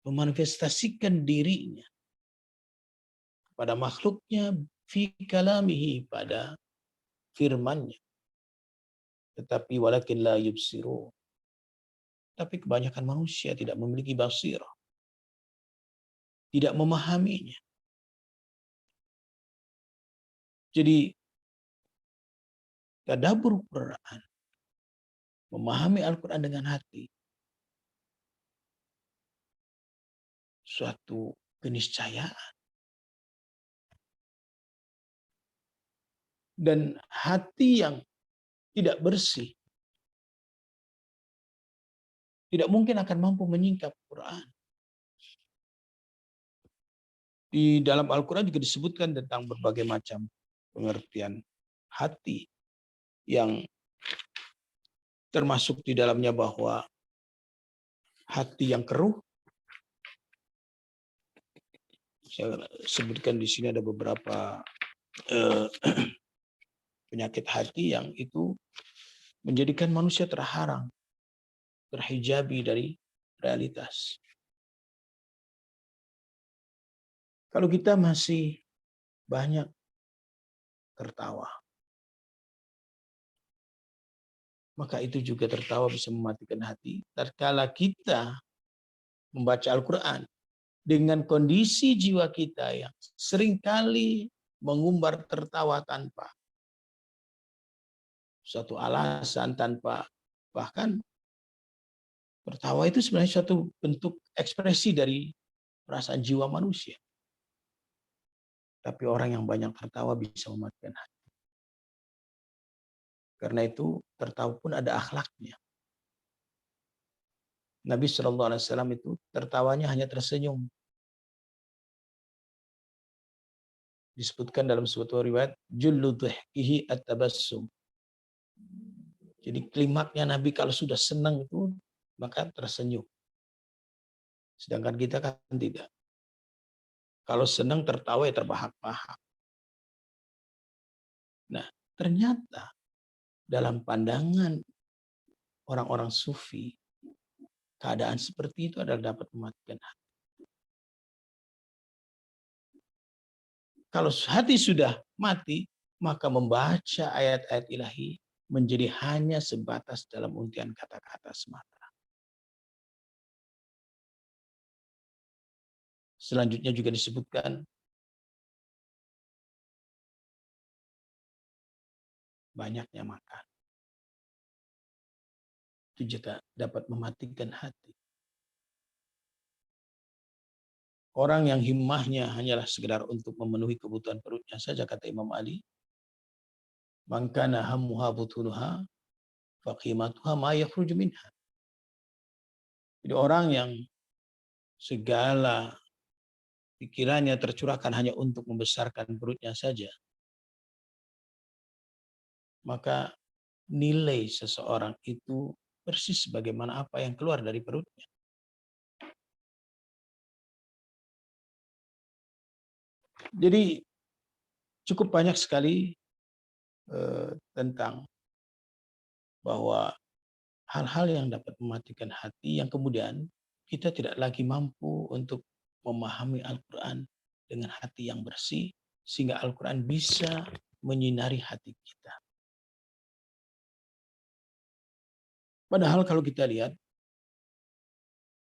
memanifestasikan dirinya kepada makhluknya fi kalamihi, pada firman-Nya. Tetapi walakin la yubsirun. Tapi kebanyakan manusia tidak memiliki basirah, tidak memahaminya. Jadi tadabbur Quran, memahami Al-Quran dengan hati, suatu keniscayaan. Dan hati yang tidak bersih tidak mungkin akan mampu menyingkap Quran. Di dalam Al-Quran juga disebutkan tentang berbagai macam pengertian hati, yang termasuk di dalamnya bahwa hati yang keruh. Saya sebutkan di sini ada beberapa penyakit hati yang itu menjadikan manusia terhalang, terhijabi dari realitas. Kalau kita masih banyak tertawa, maka itu juga tertawa bisa mematikan hati. Tatkala kita membaca Al-Quran dengan kondisi jiwa kita yang seringkali mengumbar tertawa tanpa suatu alasan, tanpa bahkan tertawa itu sebenarnya suatu bentuk ekspresi dari perasaan jiwa manusia. Tapi orang yang banyak tertawa bisa mematikan hati. Karena itu tertawa pun ada akhlaknya. Nabi SAW itu tertawanya hanya tersenyum. Disebutkan dalam suatu riwayat, jullu dhihkihi at-tabassum. Jadi klimaknya Nabi kalau sudah senang itu, maka tersenyum. Sedangkan kita kan tidak. Kalau senang tertawa ya terbahak-bahak. Nah, ternyata dalam pandangan orang-orang sufi, keadaan seperti itu adalah dapat mematikan hati. Kalau hati sudah mati, maka membaca ayat-ayat ilahi menjadi hanya sebatas dalam untian kata-kata semata. Selanjutnya juga disebutkan banyaknya makan. Itu juga dapat mematikan hati. Orang yang himmahnya hanyalah sekedar untuk memenuhi kebutuhan perutnya saja, kata Imam Ali. Man kana hammuha butunuha faqimatuha ma yakhruju minha. Jadi orang yang segala pikirannya tercurahkan hanya untuk membesarkan perutnya saja, maka nilai seseorang itu persis sebagaimana apa yang keluar dari perutnya. Jadi cukup banyak sekali tentang bahwa hal-hal yang dapat mematikan hati yang kemudian kita tidak lagi mampu untuk memahami Al-Quran dengan hati yang bersih sehingga Al-Quran bisa menyinari hati kita. Padahal kalau kita lihat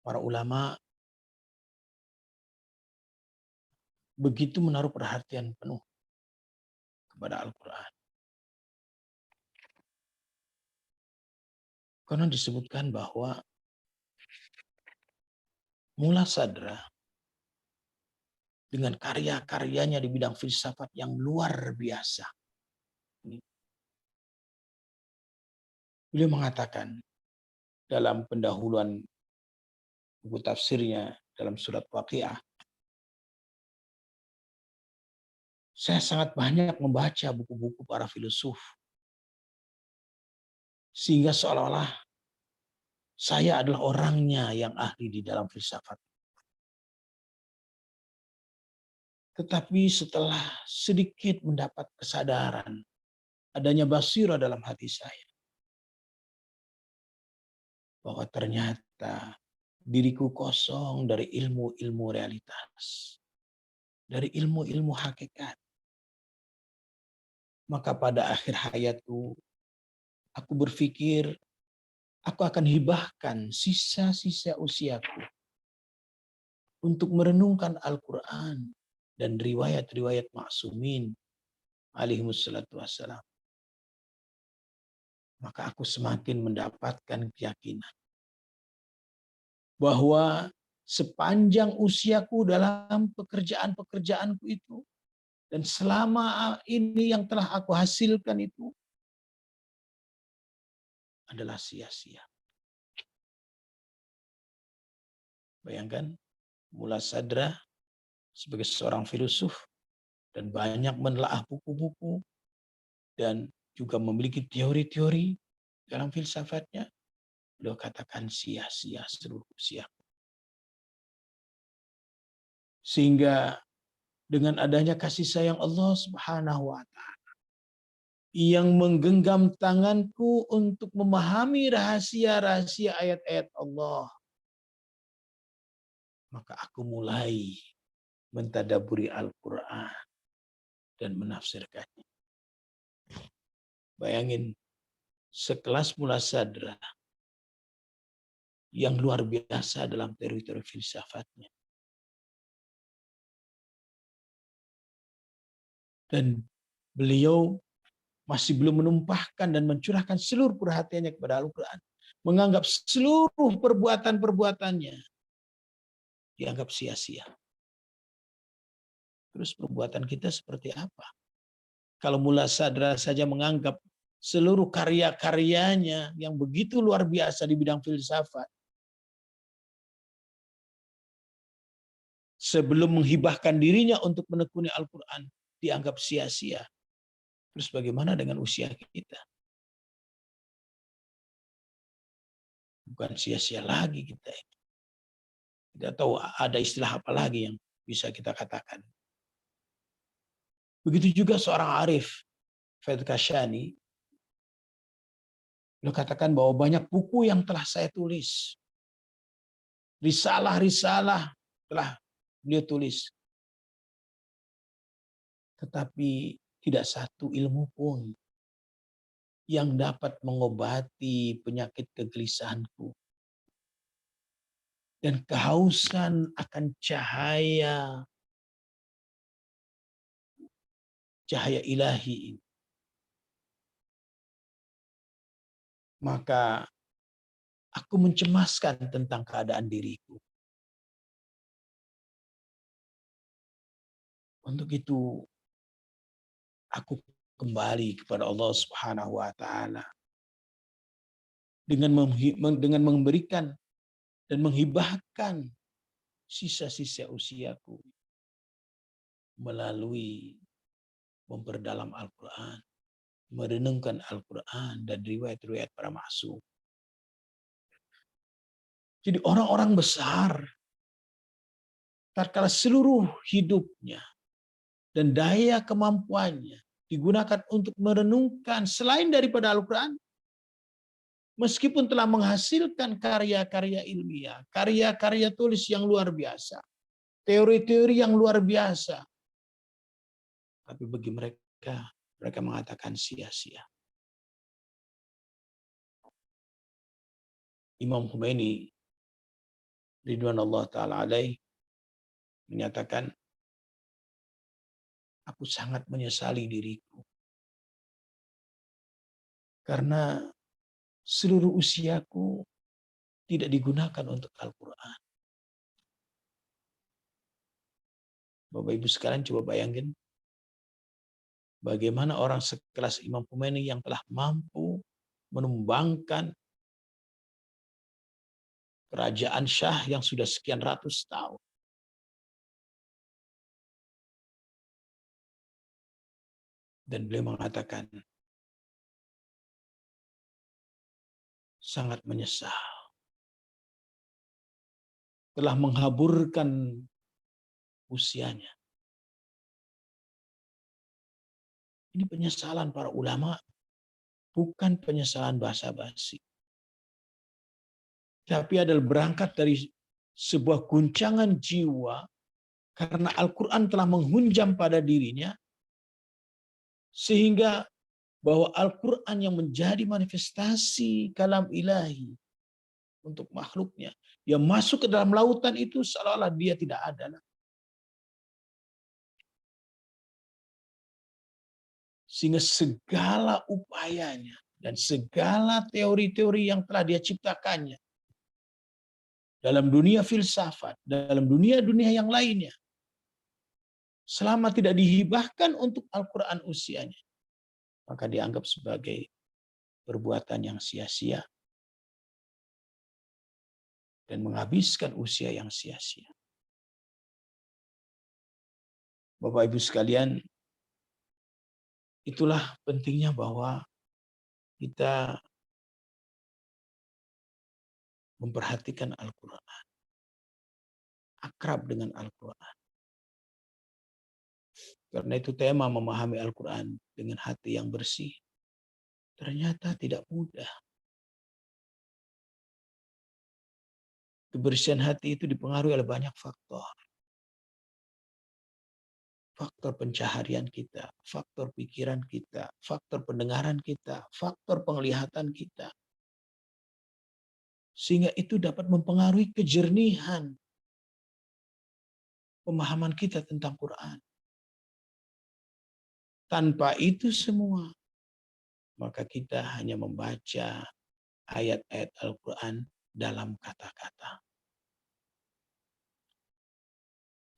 para ulama begitu menaruh perhatian penuh kepada Al-Quran. Karena disebutkan bahwa Mullah Sadra dengan karya-karyanya di bidang filsafat yang luar biasa. Beliau mengatakan dalam pendahuluan buku tafsirnya dalam surat Waqiah, saya sangat banyak membaca buku-buku para filosof. Sehingga seolah-olah saya adalah orangnya yang ahli di dalam filsafat. Tetapi setelah sedikit mendapat kesadaran, adanya basirah dalam hati saya, bahwa ternyata diriku kosong dari ilmu-ilmu realitas, dari ilmu-ilmu hakikat. Maka pada akhir hayatku, aku berpikir aku akan hibahkan sisa-sisa usiaku untuk merenungkan Al-Quran dan riwayat-riwayat ma'sumin alaihimussalatu wassalam. Maka aku semakin mendapatkan keyakinan bahwa sepanjang usiaku dalam pekerjaan-pekerjaanku itu, dan selama ini yang telah aku hasilkan itu adalah sia-sia. Bayangkan, Mullah Sadra sebagai seorang filosof dan banyak menelaah buku-buku dan juga memiliki teori-teori dalam filsafatnya, Beliau katakan sia-sia seluruh usia. Sehingga dengan adanya kasih sayang Allah Subhanahu wa taala yang menggenggam tanganku untuk memahami rahasia-rahasia ayat-ayat Allah, maka aku mulai mentadaburi Al-Quran dan menafsirkannya. Bayangin, sekelas Mullah Sadra yang luar biasa dalam teori-teori filsafatnya. Dan beliau masih belum menumpahkan dan mencurahkan seluruh perhatiannya kepada Al-Quran. Menganggap seluruh perbuatan-perbuatannya dianggap sia-sia. Terus perbuatan kita seperti apa? Kalau Mullah Sadra saja menganggap seluruh karya-karyanya yang begitu luar biasa di bidang filsafat, sebelum menghibahkan dirinya untuk menekuni Al-Quran, dianggap sia-sia. Terus bagaimana dengan usia kita? Bukan sia-sia lagi kita. Tidak tahu ada istilah apa lagi yang bisa kita katakan. Begitu juga seorang arif, Faid Kashani, beliau katakan bahwa banyak buku yang telah saya tulis. Risalah-risalah telah beliau tulis. Tetapi tidak satu ilmu pun yang dapat mengobati penyakit kegelisahanku dan kehausan akan cahaya ilahi. Maka aku mencemaskan tentang keadaan diriku. Untuk itu aku kembali kepada Allah Subhanahu wa taala dengan memberikan dan menghibahkan sisa-sisa usiaku melalui memperdalam Al-Quran, merenungkan Al-Quran dan riwayat-riwayat para ma'sum. Jadi orang-orang besar, tatkala seluruh hidupnya dan daya kemampuannya digunakan untuk merenungkan selain daripada Al-Quran, meskipun telah menghasilkan karya-karya ilmiah, karya-karya tulis yang luar biasa, teori-teori yang luar biasa, tapi bagi mereka mengatakan sia-sia. Imam Khomeini ridwanullah ta'ala alaih menyatakan, aku sangat menyesali diriku karena seluruh usiaku tidak digunakan untuk Al-Quran. Bapak Ibu sekalian coba bayangin bagaimana orang sekelas Imam Khomeini yang telah mampu menumbangkan kerajaan Syah yang sudah sekian ratus tahun. Dan beliau mengatakan, sangat menyesal telah menghaburkan usianya. Ini penyesalan para ulama, bukan penyesalan basa-basi. Tapi adalah berangkat dari sebuah guncangan jiwa karena Al-Quran telah menghunjam pada dirinya, sehingga bahwa Al-Quran yang menjadi manifestasi kalam ilahi untuk makhluknya, dia masuk ke dalam lautan itu seolah-olah dia tidak ada. Sehingga segala upayanya dan segala teori-teori yang telah dia ciptakannya dalam dunia filsafat, dalam dunia-dunia yang lainnya, selama tidak dihibahkan untuk Al-Quran usianya, maka dianggap sebagai perbuatan yang sia-sia dan menghabiskan usia yang sia-sia. Bapak Ibu sekalian, itulah pentingnya bahwa kita memperhatikan Al-Quran, akrab dengan Al-Quran. Karena itu tema memahami Al-Quran dengan hati yang bersih ternyata tidak mudah. Kebersihan hati itu dipengaruhi oleh banyak faktor. Faktor pencaharian kita, faktor pikiran kita, faktor pendengaran kita, faktor penglihatan kita. Sehingga itu dapat mempengaruhi kejernihan pemahaman kita tentang Quran. Tanpa itu semua, maka kita hanya membaca ayat-ayat Al-Quran dalam kata-kata.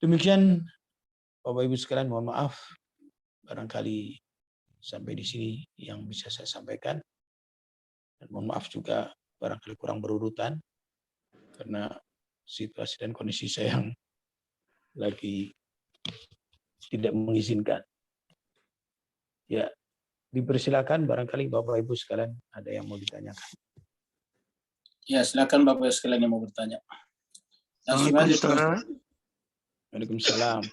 Demikian Bapak Ibu sekalian, mohon maaf barangkali sampai di sini yang bisa saya sampaikan. Dan mohon maaf juga barangkali kurang berurutan karena situasi dan kondisi saya yang lagi tidak mengizinkan. Ya, dipersilakan barangkali Bapak Ibu sekalian ada yang mau ditanyakan. Ya, silakan Bapak sekalian yang mau bertanya. Waalaikumsalam.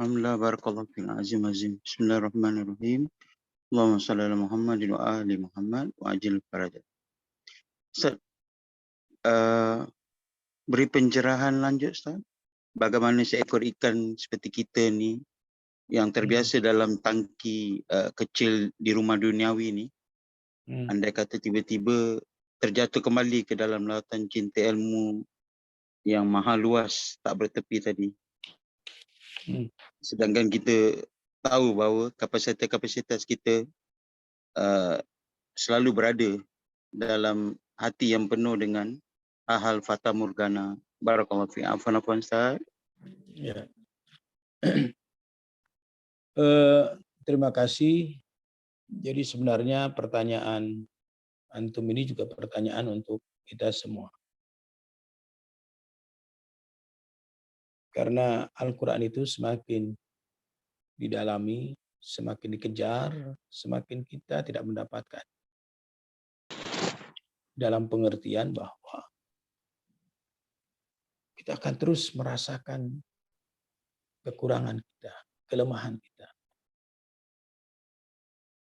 Alhamdulillah, barakallahu fiik, azim. Bismillahirrahmanirrahim. Allahumma shalli ala Muhammad wa ali Muhammad wa ajil farajat. Ustaz, beri pencerahan lanjut Ustaz. Bagaimana seekor ikan seperti kita ni yang terbiasa dalam tangki kecil di rumah duniawi ni, andai kata tiba-tiba terjatuh kembali ke dalam lautan cinta ilmu yang maha luas tak bertepi tadi. Sedangkan kita tahu bahawa kapasitas kita selalu berada dalam hati yang penuh dengan hal-hal fata morgana. Barakallahu fiik. Afwan Ustaz. Ya. Terima kasih. Jadi sebenarnya pertanyaan antum ini juga pertanyaan untuk kita semua. Karena Al-Quran itu semakin didalami, semakin dikejar, semakin kita tidak mendapatkan. Dalam pengertian bahwa kita akan terus merasakan kekurangan kita, kelemahan kita.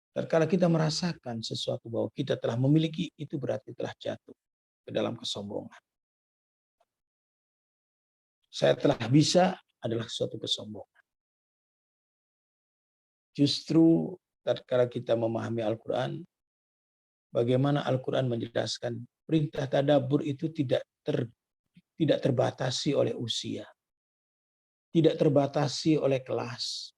Tatkala kita merasakan sesuatu bahwa kita telah memiliki, itu berarti telah jatuh ke dalam kesombongan. Saya telah bisa adalah suatu kesombongan. Justru tatkala kita memahami Al-Quran, bagaimana Al-Quran menjelaskan perintah tadabbur itu tidak terbatasi oleh usia. Tidak terbatasi oleh kelas.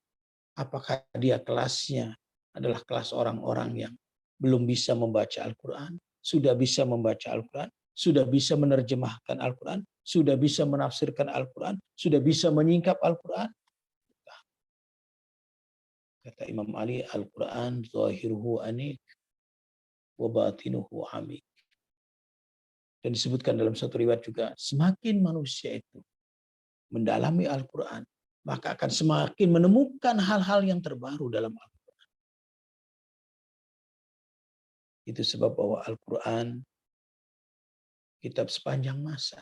Apakah dia kelasnya adalah kelas orang-orang yang belum bisa membaca Al-Quran, sudah bisa membaca Al-Quran, sudah bisa menerjemahkan Al-Quran, sudah bisa menafsirkan Al-Quran, sudah bisa menyingkap Al-Quran. Kata Imam Ali, Al-Quran zahiruhu anik wa batinuhu amik. Dan disebutkan dalam satu riwayat juga, semakin manusia itu mendalami Al-Quran, maka akan semakin menemukan hal-hal yang terbaru dalam Al-Quran. Itu sebab bahwa Al-Quran kitab sepanjang masa,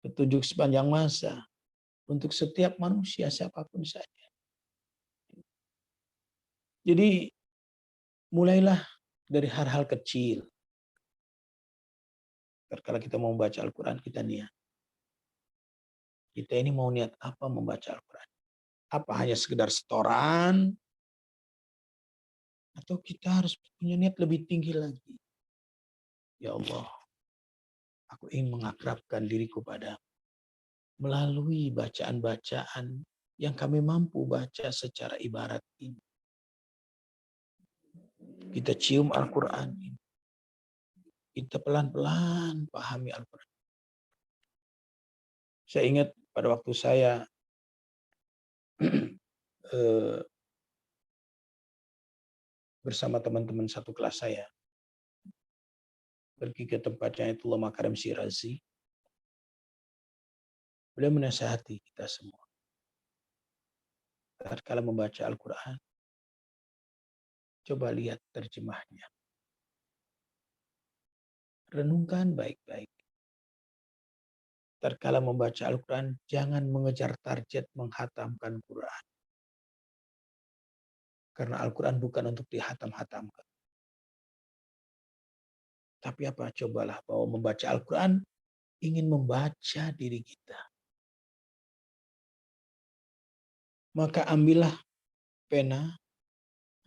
petunjuk sepanjang masa untuk setiap manusia siapapun saja. Jadi mulailah dari hal-hal kecil. Kalau kita mau membaca Al-Quran, kita niat. Kita ini mau niat apa membaca Al-Quran? Apa hanya sekedar setoran? Atau kita harus punya niat lebih tinggi lagi? Ya Allah, aku ingin mengakrabkan diriku pada melalui bacaan-bacaan yang kami mampu baca secara ibarat ini. Kita cium Al-Quran ini. Kita pelan-pelan pahami Al-Quran. Saya ingat pada waktu saya bersama teman-teman satu kelas saya pergi ke tempatnya Ayatullah Makarim Syirazi. Beliau menasihati kita semua. Tatkala membaca Al-Quran, coba lihat terjemahnya. renungkan baik-baik. Tatkala membaca Al-Quran, jangan mengejar target menghatamkan Quran. Karena Al-Quran bukan untuk dihatam-hatamkan. Tapi apa? Cobalah bahwa membaca Al-Quran ingin membaca diri kita. Maka ambillah pena,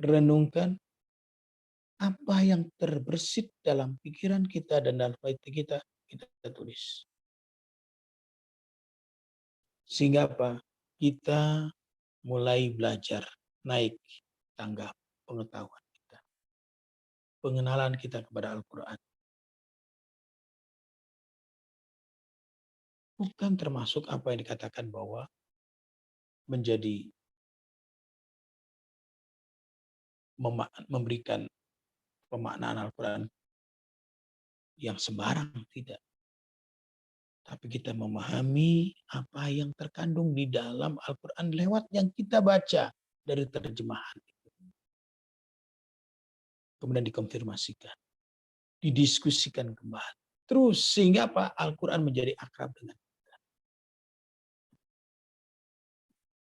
renungkan apa yang terbersit dalam pikiran kita dan dalam hati kita tulis. Sehingga apa? Kita mulai belajar naik tangga pengetahuan kita. Pengenalan kita kepada Al-Quran. Bukan termasuk apa yang dikatakan bahwa menjadi memberikan pemaknaan Al-Quran yang sembarang, tidak. Tapi kita memahami apa yang terkandung di dalam Al-Quran lewat yang kita baca dari terjemahan. Kemudian dikonfirmasikan, didiskusikan kembali. Terus sehingga apa? Al-Quran menjadi akrab dengan kita.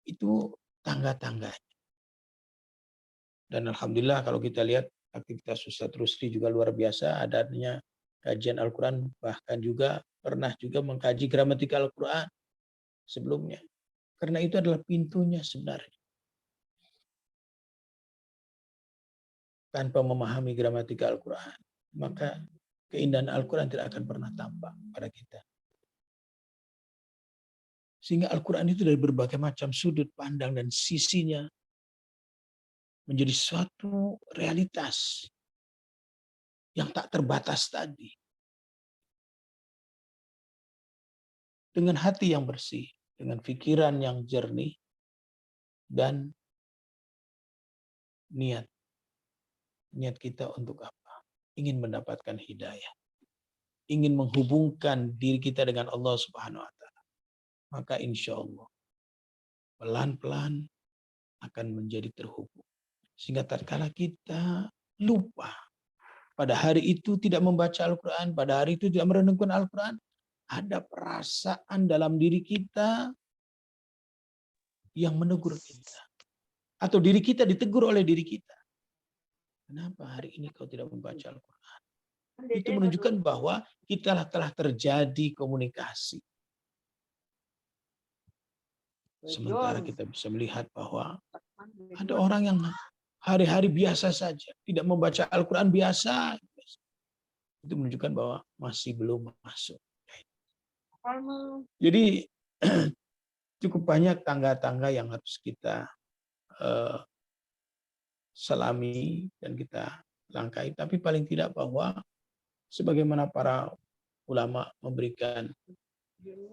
Itu tangga-tangganya. Dan alhamdulillah kalau kita lihat aktivitas Ustadz Rusli juga luar biasa, adanya kajian Al-Quran, bahkan juga pernah juga mengkaji gramatika Al-Quran sebelumnya. Karena itu adalah pintunya sebenarnya. Tanpa memahami gramatika Al-Quran, maka keindahan Al-Quran tidak akan pernah tampak pada kita. Sehingga Al-Quran itu dari berbagai macam sudut pandang dan sisinya menjadi suatu realitas yang tak terbatas tadi. Dengan hati yang bersih, dengan pikiran yang jernih, dan niat. Niat kita untuk apa? Ingin mendapatkan hidayah. Ingin menghubungkan diri kita dengan Allah Subhanahu wa Ta'ala. Maka insya Allah pelan-pelan akan menjadi terhubung. Sehingga tatkala kita lupa pada hari itu tidak membaca Al-Quran, pada hari itu tidak merenungkan Al-Quran, ada perasaan dalam diri kita yang menegur kita. Atau diri kita ditegur oleh diri kita. Kenapa hari ini kau tidak membaca Al-Quran? Itu menunjukkan bahwa kita telah terjadi komunikasi. Sementara kita bisa melihat bahwa ada orang yang hari-hari biasa saja, tidak membaca Al-Quran biasa. Itu menunjukkan bahwa masih belum masuk. Jadi cukup banyak tangga-tangga yang harus kita selami dan kita langkahi. Tapi paling tidak bahwa sebagaimana para ulama memberikan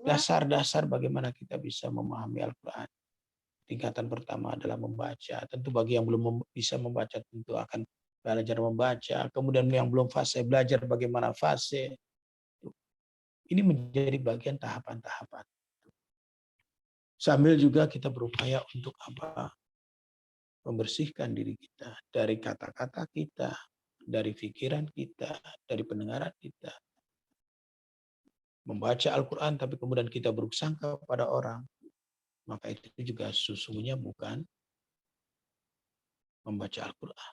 dasar-dasar bagaimana kita bisa memahami Al-Quran. Tingkatan pertama adalah membaca. Tentu bagi yang belum bisa membaca tentu akan belajar membaca. Kemudian yang belum fase belajar bagaimana fase. Ini menjadi bagian tahapan-tahapan. Sambil juga kita berupaya untuk apa? Membersihkan diri kita dari kata-kata kita, dari pikiran kita, dari pendengaran kita. Membaca Al-Quran tapi kemudian kita buruk sangka pada orang. Maka itu juga sesungguhnya bukan membaca Al-Quran.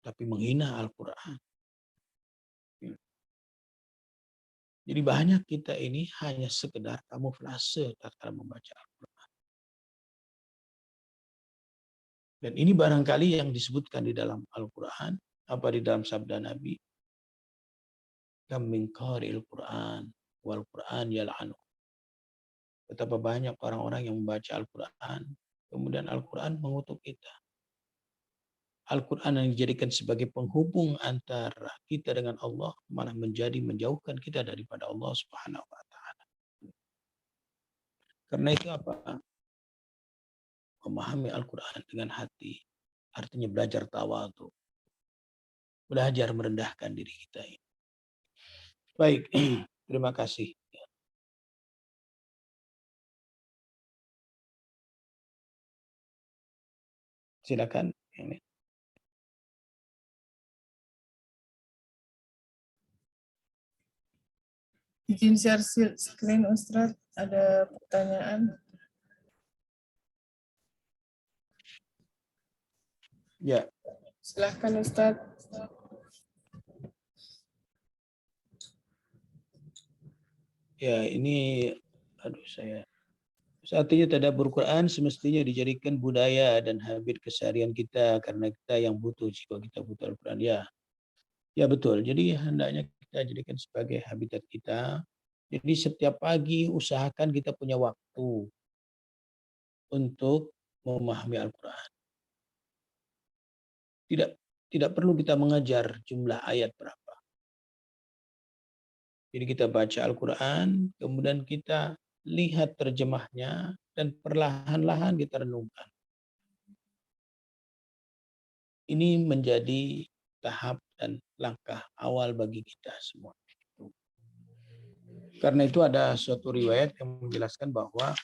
Tapi menghina Al-Quran. Jadi banyak kita ini hanya sekedar kamuflase tatkala membaca Al-Quran. Dan ini barangkali yang disebutkan di dalam Al-Quran, apa di dalam sabda Nabi, kam min qari'il Quran wal Quran yal'anu. Betapa banyak orang-orang yang membaca Al-Quran, kemudian Al-Quran mengutuk kita. Al-Quran yang dijadikan sebagai penghubung antara kita dengan Allah malah menjauhkan kita daripada Allah Subhanahu wa Ta'ala. Karena itu apa? Memahami Al-Quran dengan hati, artinya belajar tawadhu, belajar merendahkan diri kita. Baik, terima kasih. Silakan. Ini. Izin share screen Ustaz, ada pertanyaan. Ya, Silahkan Ustaz. ya ini artinya tadabbur Quran semestinya dijadikan budaya dan habit keseharian kita karena kita yang butuh, jika kita butuh Al-Quran. Ya betul. Jadi hendaknya kita jadikan sebagai habitat kita. Jadi setiap pagi usahakan kita punya waktu untuk memahami Al-Quran. Tidak perlu kita mengajar jumlah ayat berapa. Jadi kita baca Al-Quran, kemudian kita lihat terjemahnya, dan perlahan-lahan kita renungkan. Ini menjadi tahap dan langkah awal bagi kita semua. Karena itu ada suatu riwayat yang menjelaskan bahwa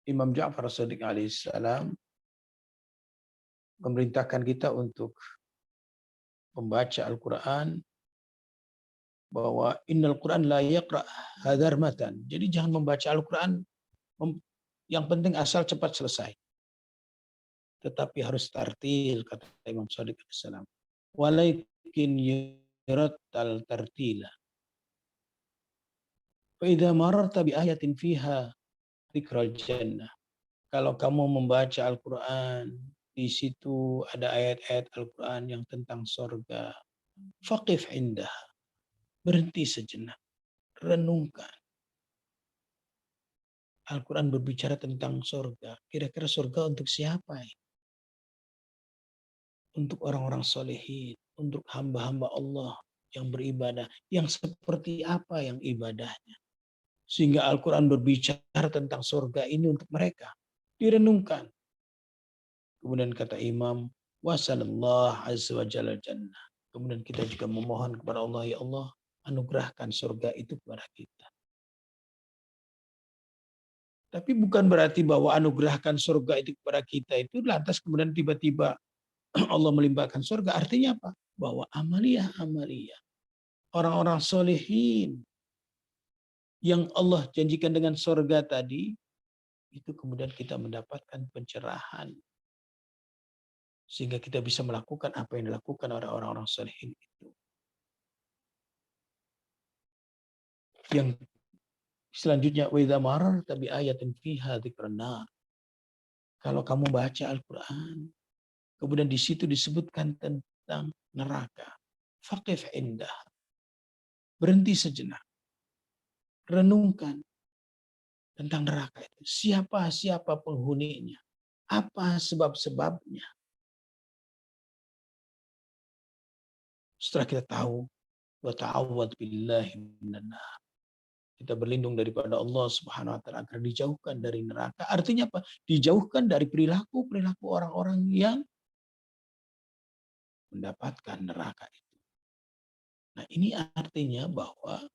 Imam Ja'far Shadiq alaihissalam memerintahkan kita untuk membaca Al-Quran, bahwa innal Quran la yaqra hadarmatan. Jadi jangan membaca Al-Quran yang penting asal cepat selesai. Tetapi harus tartil, kata Imam Shadiq alaihissalam. Walaikin yurattal tartila. Fa idza mararta bi ayatin fiha dzikral jannah. Kalau kamu membaca Al-Quran, di situ ada ayat-ayat Al-Quran yang tentang surga. Faqif indah. Berhenti sejenak. Renungkan. Al-Quran berbicara tentang surga. Kira-kira surga untuk siapa? Untuk orang-orang solehin. Untuk hamba-hamba Allah yang beribadah. Yang seperti apa yang ibadahnya. Sehingga Al-Quran berbicara tentang surga ini untuk mereka. Direnungkan. Kemudian kata Imam, wasallallahu azza wa jalla jannah. Kemudian kita juga memohon kepada Allah, ya Allah, anugerahkan surga itu kepada kita. Tapi bukan berarti bahwa anugerahkan surga itu kepada kita itu lantas kemudian tiba-tiba Allah melimpahkan surga. Artinya apa? Bahwa amaliyah. Orang-orang solehin yang Allah janjikan dengan surga tadi, itu kemudian kita mendapatkan pencerahan. Sehingga kita bisa melakukan apa yang dilakukan oleh orang-orang salihin itu. Yang selanjutnya, wa idza mararta bi ayatin fiha dzikran nar. Kalau kamu baca Al-Quran, kemudian di situ disebutkan tentang neraka. Faqif indah. Berhenti sejenak. Renungkan tentang neraka itu. Siapa penghuninya? Apa sebab-sebabnya? Setelah kita tahu, wa ta'awwad billahi minan nar. Kita berlindung daripada Allah Subhanahu wa taala agar dijauhkan dari neraka. Artinya apa? Dijauhkan dari perilaku-perilaku orang-orang yang mendapatkan neraka itu. Nah, ini artinya bahwa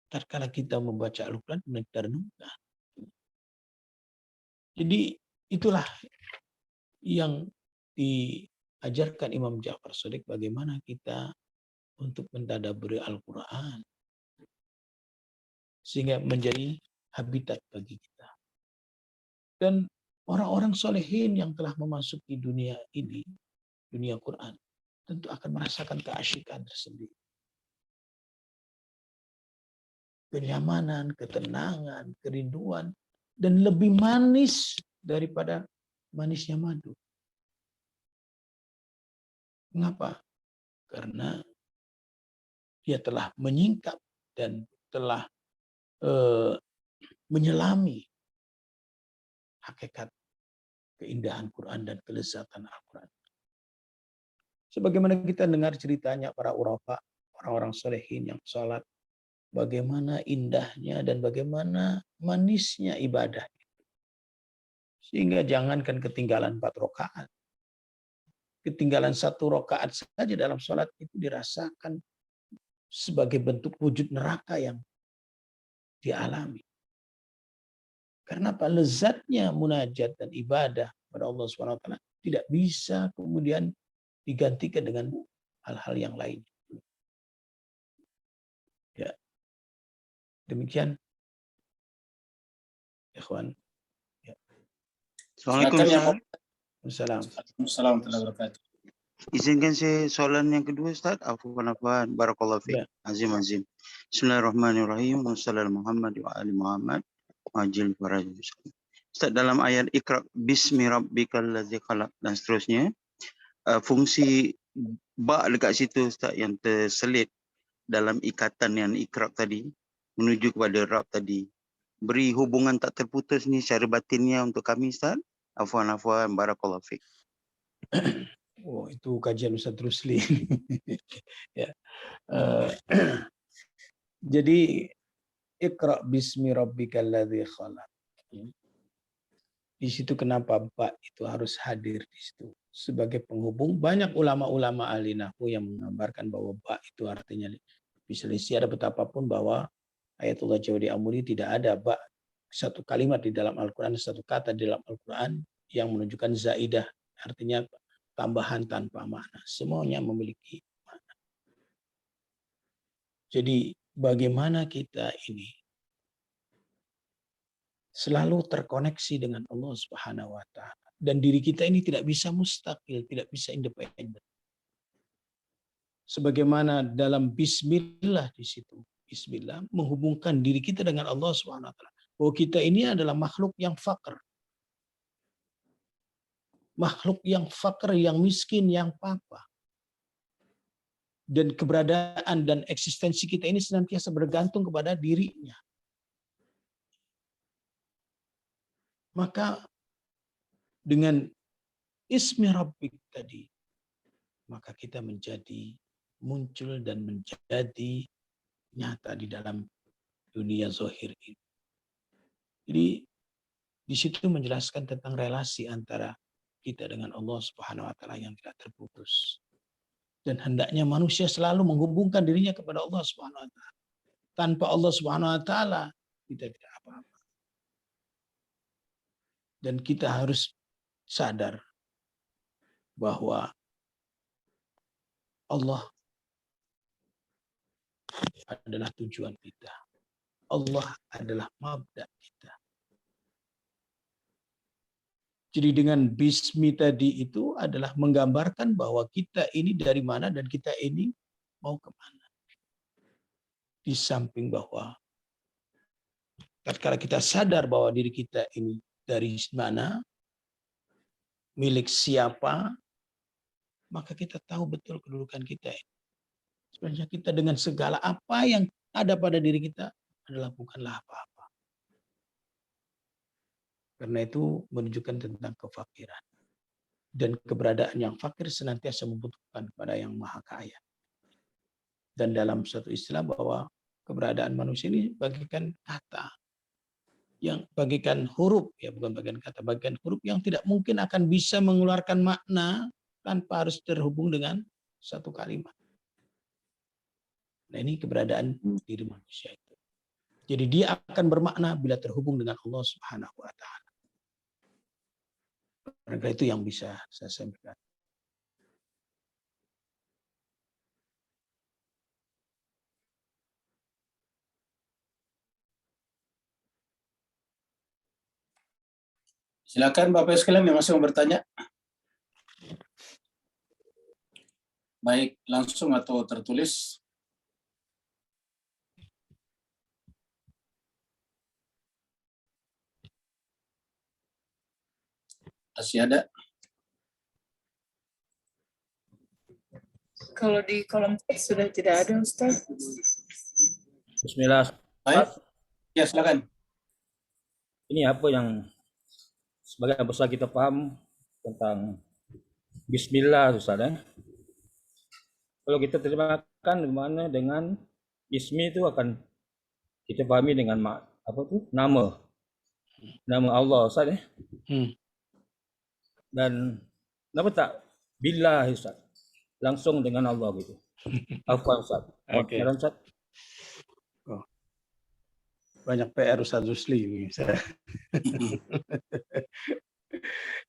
tatkala kita membaca Al-Quran, kita renungkan. Jadi itulah yang diajarkan Imam Ja'far Shadiq, bagaimana kita untuk mentadabburi Al-Quran sehingga menjadi habitat bagi kita. Dan orang-orang solehin yang telah memasuki dunia ini, dunia Quran, tentu akan merasakan keasyikan tersendiri. Kenyamanan, ketenangan, kerinduan, dan lebih manis daripada manisnya madu. Mengapa? Karena dia telah menyingkap dan telah menyelami hakikat keindahan Quran dan kelezatan Al-Quran. Sebagaimana kita dengar ceritanya para urafa, orang-orang solehin yang sholat, bagaimana indahnya dan bagaimana manisnya ibadah. Sehingga jangankan ketinggalan 4 rakaat. Ketinggalan 1 rakaat saja dalam sholat itu dirasakan sebagai bentuk wujud neraka yang dialami. Karena apa? Lezatnya munajat dan ibadah pada Allah Subhanahu wa taala tidak bisa kemudian digantikan dengan hal-hal yang lain. Ya. Demikian. Ikhwan. Ya. Assalamualaikum Silakan yang Ustaz. Assalamualaikum. Assalamualaikum warahmatullahi wabarakatuh. Izinkan saya soalan yang kedua Ustaz. Afwan. Barakallahu fiik. Ya. Azim. Bismillahirrahmanirrahim. Wassalamualaikum Muhammad wa ali Muhammad. Wajil farajul. Ustaz, dalam ayat Iqra bismi rabbikal ladzi khalaq dan seterusnya, fungsi ba dekat situ Ustaz yang terselit dalam ikatan yang Iqra tadi menuju kepada Rabb tadi, beri hubungan tak terputus ni secara batinnya untuk kami Ustaz. Afwan barakallahu fiik. Oh, itu kajian Ustaz Rusli. Ya. Jadi Iqra bismi rabbikal ladzi khalaq. Di situ kenapa ba itu harus hadir di situ sebagai penghubung. Banyak ulama-ulama ahli nahwu yang menggambarkan bahwa ba itu artinya diselisih ada betapapun bahwa ayatullah Jawa diamuri tidak ada ba satu kalimat di dalam Al-Quran, satu kata di dalam Al-Quran yang menunjukkan zaidah, artinya tambahan tanpa makna. Semuanya memiliki makna. Jadi bagaimana kita ini selalu terkoneksi dengan Allah Subhanahu wa taala, dan diri kita ini tidak bisa mustakil, tidak bisa independen. Sebagaimana dalam bismillah di situ, bismillah menghubungkan diri kita dengan Allah Subhanahu wa taala. Bahwa kita ini adalah makhluk yang faqr. Makhluk yang faqr, yang miskin, yang papa. Dan keberadaan dan eksistensi kita ini senantiasa bergantung kepada dirinya. Maka dengan ismi rabbik tadi, maka kita menjadi muncul dan menjadi nyata di dalam dunia zahir ini. Jadi di situ menjelaskan tentang relasi antara kita dengan Allah Subhanahu wa taala yang tidak terputus. Dan hendaknya manusia selalu menghubungkan dirinya kepada Allah Subhanahu wa taala. Tanpa Allah Subhanahu wa taala kita tidak apa-apa. Dan kita harus sadar bahwa Allah adalah tujuan kita. Allah adalah mabda kita. Jadi dengan bismi tadi itu adalah menggambarkan bahwa kita ini dari mana dan kita ini mau kemana. Di samping bahwa tatkala kita sadar bahwa diri kita ini dari mana, milik siapa, maka kita tahu betul kedudukan kita. Sebenarnya kita dengan segala apa yang ada pada diri kita adalah bukanlah apa-apa. Karena itu menunjukkan tentang kefakiran. Dan keberadaan yang fakir senantiasa membutuhkan kepada yang maha kaya. Dan dalam satu istilah bahwa keberadaan manusia ini bagaikan kata. Yang bagikan huruf, ya bukan bagian kata, bagian huruf yang tidak mungkin akan bisa mengeluarkan makna tanpa harus terhubung dengan satu kalimat. Nah ini keberadaan diri manusia itu. Jadi dia akan bermakna bila terhubung dengan Allah Subhanahu wa taala. Karena itu yang bisa saya sampaikan. Silakan Bapak sekalian yang masih mau bertanya. Baik langsung atau tertulis. Masih ada? Kalau di kolom teks sudah tidak ada, Ustaz. Bismillah. Baik. Ya, silakan. Ini apa yang sebagai besar kita paham tentang Bismillah, Ustaz, ya? Kalau kita terjemahkan mana dengan Bismi itu akan kita pahami dengan apa tuh? Nama Allah, Ustaz, ya? Dan kenapa tak Billah, Ustaz? Langsung dengan Allah gitu. Apa Ustaz? Oke. Ustaz? Banyak PR Ustaz Rusli ini.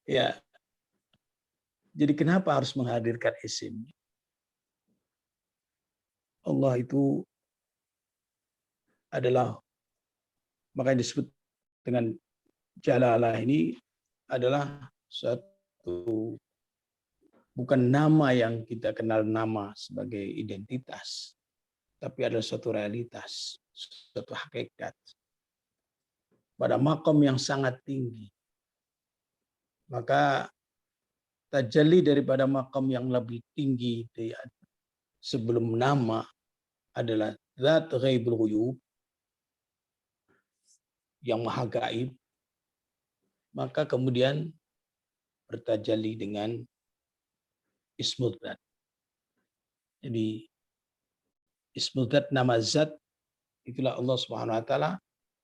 Ya. Jadi kenapa harus menghadirkan isim? Allah itu adalah, makanya disebut dengan Jalalah ini adalah suatu, bukan nama yang kita kenal nama sebagai identitas, tapi adalah suatu realitas, suatu hakikat pada makom yang sangat tinggi. Maka tajalli daripada makom yang lebih tinggi sebelum nama adalah Zat Ghaibul Ghuyub, yang maha gaib. Maka kemudian bertajalli dengan Ismul Zat. Jadi Ismul Zat, nama Zat, itulah Allah Subhanahu wa taala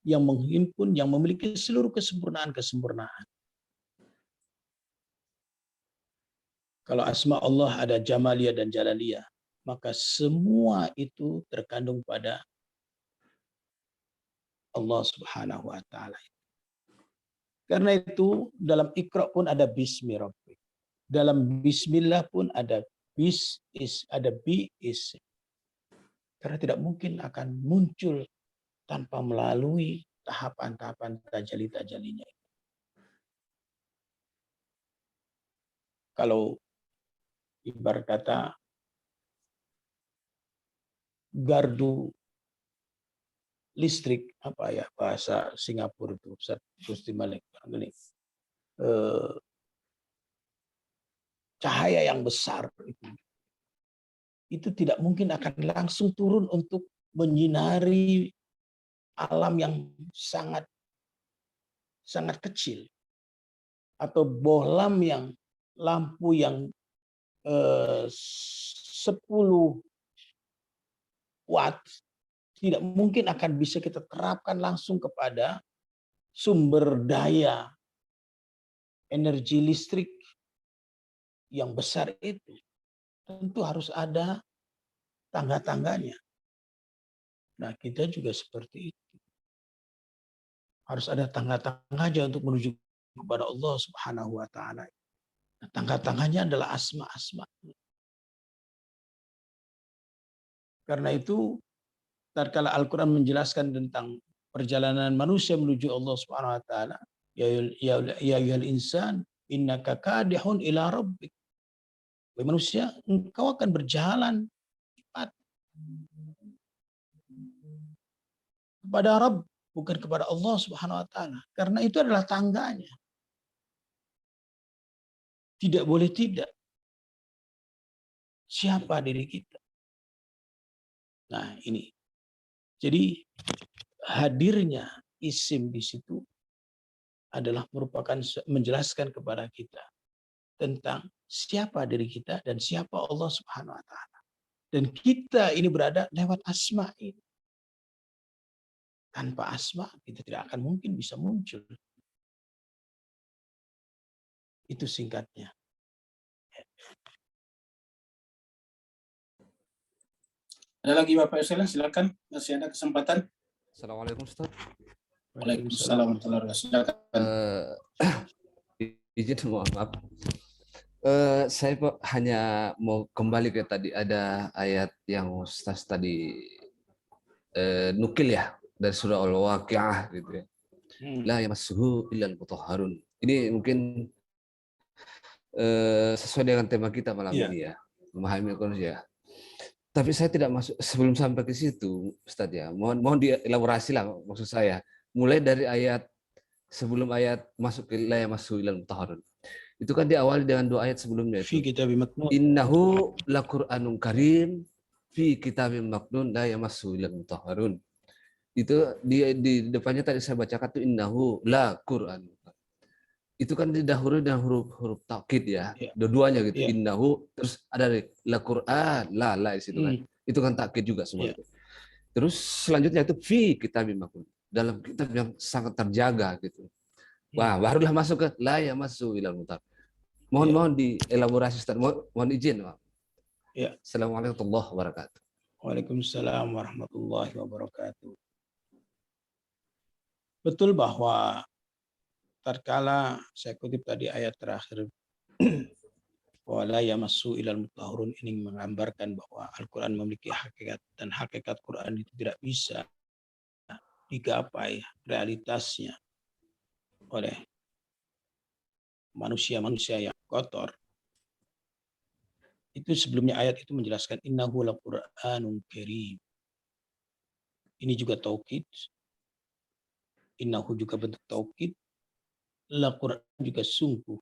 yang menghimpun, yang memiliki seluruh kesempurnaan. Kalau asma Allah ada Jamaliyah dan Jalaliyah, maka semua itu terkandung pada Allah Subhanahu wa taala. Karena itu dalam Iqra pun ada Bismi Rabbik. Dalam Bismillah pun ada ada bi is. Karena tidak mungkin akan muncul tanpa melalui tahapan-tahapan tajalli-tajallinya. Kalau ibarat kata gardu listrik, apa ya bahasa Singapura itu, Ustaz Gusti Malik, cahaya yang besar itu tidak mungkin akan langsung turun untuk menyinari alam yang sangat kecil, atau bohlam yang lampu yang 10 watt tidak mungkin akan bisa kita terapkan langsung kepada sumber daya energi listrik yang besar itu. Tentu harus ada tangga-tangganya. Nah, kita juga seperti itu. Harus ada tangga-tangganya untuk menuju kepada Allah Subhanahu wa taala. Nah, tangga-tangganya adalah asma-asma. Karena itu tatkala Al-Quran menjelaskan tentang perjalanan manusia menuju Allah Subhanahu wa taala, ya ayyuhal insan innaka kadihun ila rabbik. Wahai manusia, engkau akan berjalan cepat kepada Rabb, bukan kepada Allah Subhanahu wa taala. Karena itu adalah tangganya. Tidak boleh tidak. Siapa diri kita? Nah, ini. Jadi hadirnya isim di situ adalah merupakan menjelaskan kepada kita tentang siapa diri kita dan siapa Allah Subhanahu wa taala. Dan kita ini berada lewat asma ini. Tanpa asma kita tidak akan mungkin bisa muncul. Itu singkatnya. Ada lagi Bapak Sekalian, silakan, masih ada kesempatan. Assalamualaikum Ustaz. Waalaikumsalam warahmatullahi wabarakatuh. Silakan. Izin mohon maaf. Saya hanya mau kembali ke tadi ada ayat yang Ustaz tadi nukil ya dari surah Al-Waqiah gitu ya. La yamassuhu illal mutahharun. Ini mungkin sesuai dengan tema kita malam ini ya, memahami Al-Quran ya. Tapi saya tidak masuk sebelum sampai ke situ, Ustaz ya. Mohon dielaborasi lah maksud saya. Mulai dari ayat sebelum ayat masuk ke la yamassuhu illal mutahharun. Itu kan diawali dengan dua ayat sebelumnya itu. Fi kitabim maknun. Innahu laqur'anun karim fi kitabim maknun la yamassuhu illal mutahharun. Itu di depannya tadi saya bacakan tuh innahu la Qur'an. Itu kan didahului dengan huruf taukid ya. Dua-duanya gitu. Innahu terus ada la Qur'an, la di situ kan. Itu kan taukid juga semua itu. Terus selanjutnya itu fi kitabim maknun. Dalam kitab yang sangat terjaga gitu. Wah, barulah masuk ke la yamassuhu illal mutahharun. Mohon dielaborasi Ustaz. Mohon izin, Pak. Ya. Assalamualaikum warahmatullahi wabarakatuh. Waalaikumsalam warahmatullahi wabarakatuh. betul bahwa tatkala saya kutip tadi ayat terakhir wala yamassu ilal mutahharun, ini menggambarkan bahwa Al-Quran memiliki hakikat dan hakikat Quran itu tidak bisa digapai realitasnya oleh manusia-manusia yang kotor. Itu sebelumnya ayat itu menjelaskan innahu laqur'anun karim. Ini juga taukid. Innahu juga bentuk taukid. Laqur'an juga sungguh.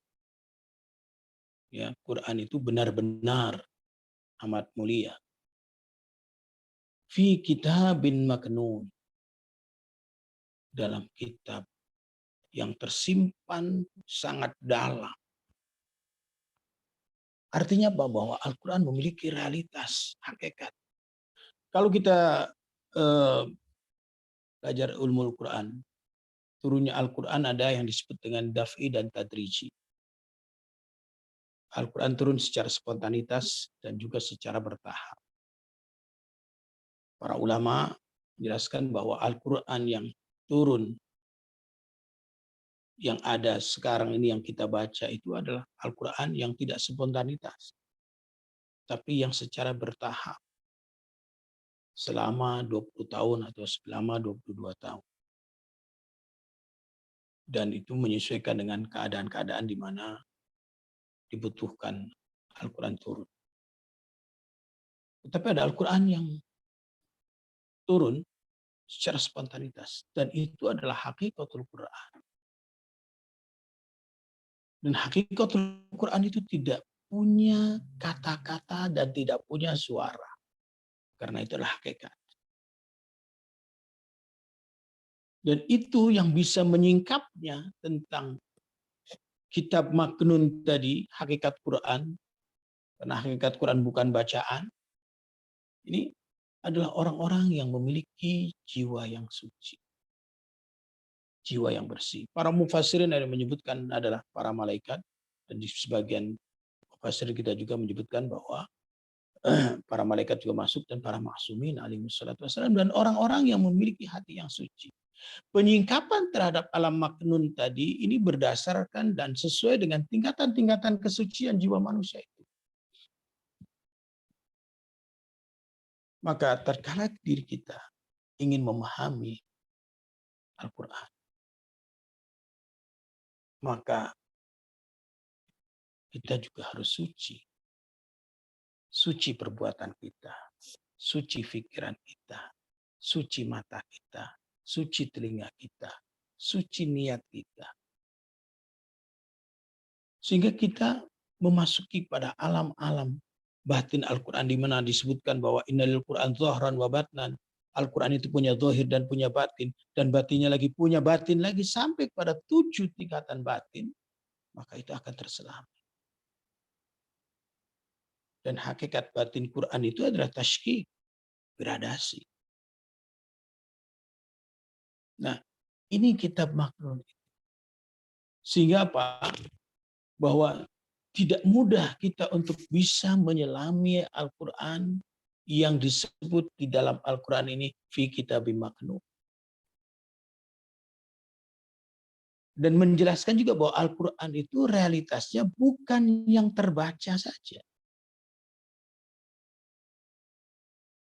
Ya, Quran itu benar-benar amat mulia. Fi kitabin maknun. Dalam kitab yang tersimpan sangat dalam. Artinya bahwa Al-Quran memiliki realitas, hakikat. Kalau kita belajar ulumul Quran, turunnya Al-Quran ada yang disebut dengan daf'i dan tadriji. Al-Quran turun secara spontanitas dan juga secara bertahap. Para ulama menjelaskan bahwa Al-Quran yang turun, yang ada sekarang ini yang kita baca itu adalah Al-Quran yang tidak spontanitas, tapi yang secara bertahap selama 20 tahun atau selama 22 tahun. Dan itu menyesuaikan dengan keadaan-keadaan di mana dibutuhkan Al-Quran turun. Tetapi ada Al-Quran yang turun secara spontanitas. Dan itu adalah hakikatul Quran. Dan hakikatul Quran itu tidak punya kata-kata dan tidak punya suara. Karena itulah hakikat. Dan itu yang bisa menyingkapnya tentang kitab maknun tadi, hakikat Quran. Karena hakikat Quran bukan bacaan. Ini adalah orang-orang yang memiliki jiwa yang suci. Jiwa yang bersih. Para mufassirin yang menyebutkan adalah para malaikat. Dan di sebagian mufassir kita juga menyebutkan bahwa para malaikat juga masuk dan para maksumin alaihissalatu wassalam dan orang-orang yang memiliki hati yang suci. Penyingkapan terhadap alam maknun tadi ini berdasarkan dan sesuai dengan tingkatan-tingkatan kesucian jiwa manusia itu. Maka terkala diri kita ingin memahami Al-Quran, maka kita juga harus suci. Suci perbuatan kita, suci pikiran kita, suci mata kita, suci telinga kita, suci niat kita. Sehingga kita memasuki pada alam-alam batin Al-Quran di mana disebutkan bahwa innalil Quran zahran wa batnan. Al-Quran itu punya zahir dan punya batin. Dan batinnya lagi punya batin lagi sampai pada 7 tingkatan batin. Maka itu akan terselamat. Dan hakikat batin Quran itu adalah tashkik, gradasi. Nah, ini kitab maknun. Sehingga apa? Bahwa tidak mudah kita untuk bisa menyelami Al-Quran yang disebut di dalam Al-Quran ini fi kitabim maknun. Dan menjelaskan juga bahwa Al-Quran itu realitasnya bukan yang terbaca saja.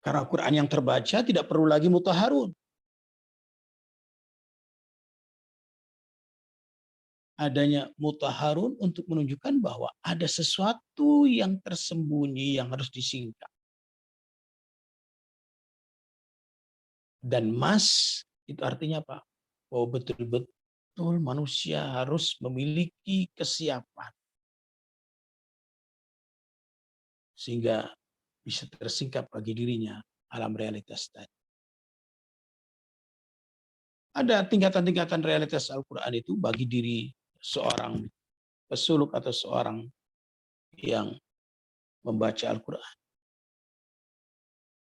Karena Al-Quran yang terbaca tidak perlu lagi mutahharun. Adanya mutahharun untuk menunjukkan bahwa ada sesuatu yang tersembunyi yang harus disingkap. Dan mas itu artinya apa? Bahwa betul-betul manusia harus memiliki kesiapan. Sehingga bisa tersingkap bagi dirinya alam realitas tadi. Ada tingkatan-tingkatan realitas Al-Quran itu bagi diri seorang pesuluk atau seorang yang membaca Al-Quran.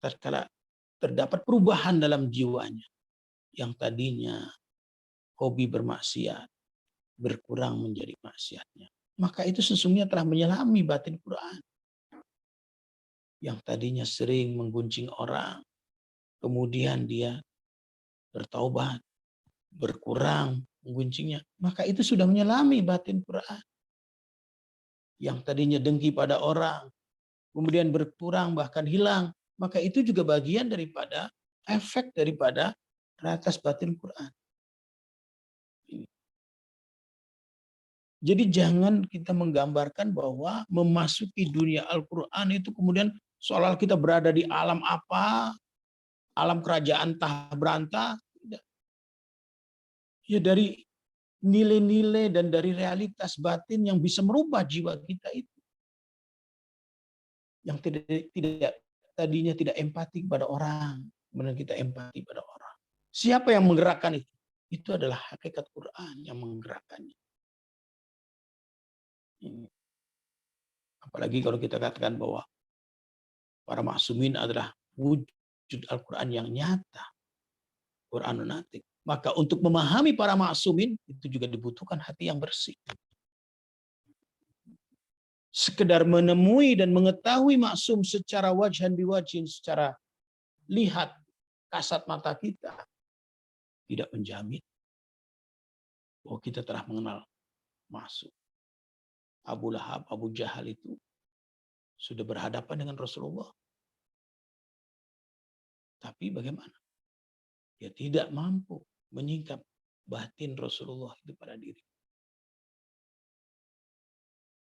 Tatkala terdapat perubahan dalam jiwanya yang tadinya hobi bermaksiat berkurang menjadi maksiatnya. Maka itu sesungguhnya telah menyelami batin Quran. Yang tadinya sering mengguncing orang, kemudian dia bertaubat, berkurang mengguncingnya, maka itu sudah menyelami batin Quran. Yang tadinya dengki pada orang, kemudian berkurang bahkan hilang, maka itu juga bagian daripada efek daripada realitas batin Quran. Jadi jangan kita menggambarkan bahwa memasuki dunia Al-Quran itu kemudian seolah kita berada di alam apa, alam kerajaan tah berantah. Ya dari nilai-nilai dan dari realitas batin yang bisa merubah jiwa kita itu. Yang tidak tadinya tidak empati kepada orang, kemudian kita empati pada orang. Siapa yang menggerakkan itu? Itu adalah hakikat Quran yang menggerakkannya. Ini. Apalagi kalau kita katakan bahwa para maksumin adalah wujud Al-Quran yang nyata. Quranun natik. Maka untuk memahami para maksumin itu juga dibutuhkan hati yang bersih. Sekedar menemui dan mengetahui maksum secara wajhan biwajhin, secara lihat kasat mata kita, tidak menjamin bahwa kita telah mengenal maksum. Abu Lahab, Abu Jahal itu sudah berhadapan dengan Rasulullah. Tapi bagaimana? Dia tidak mampu menyingkap batin Rasulullah itu pada diri.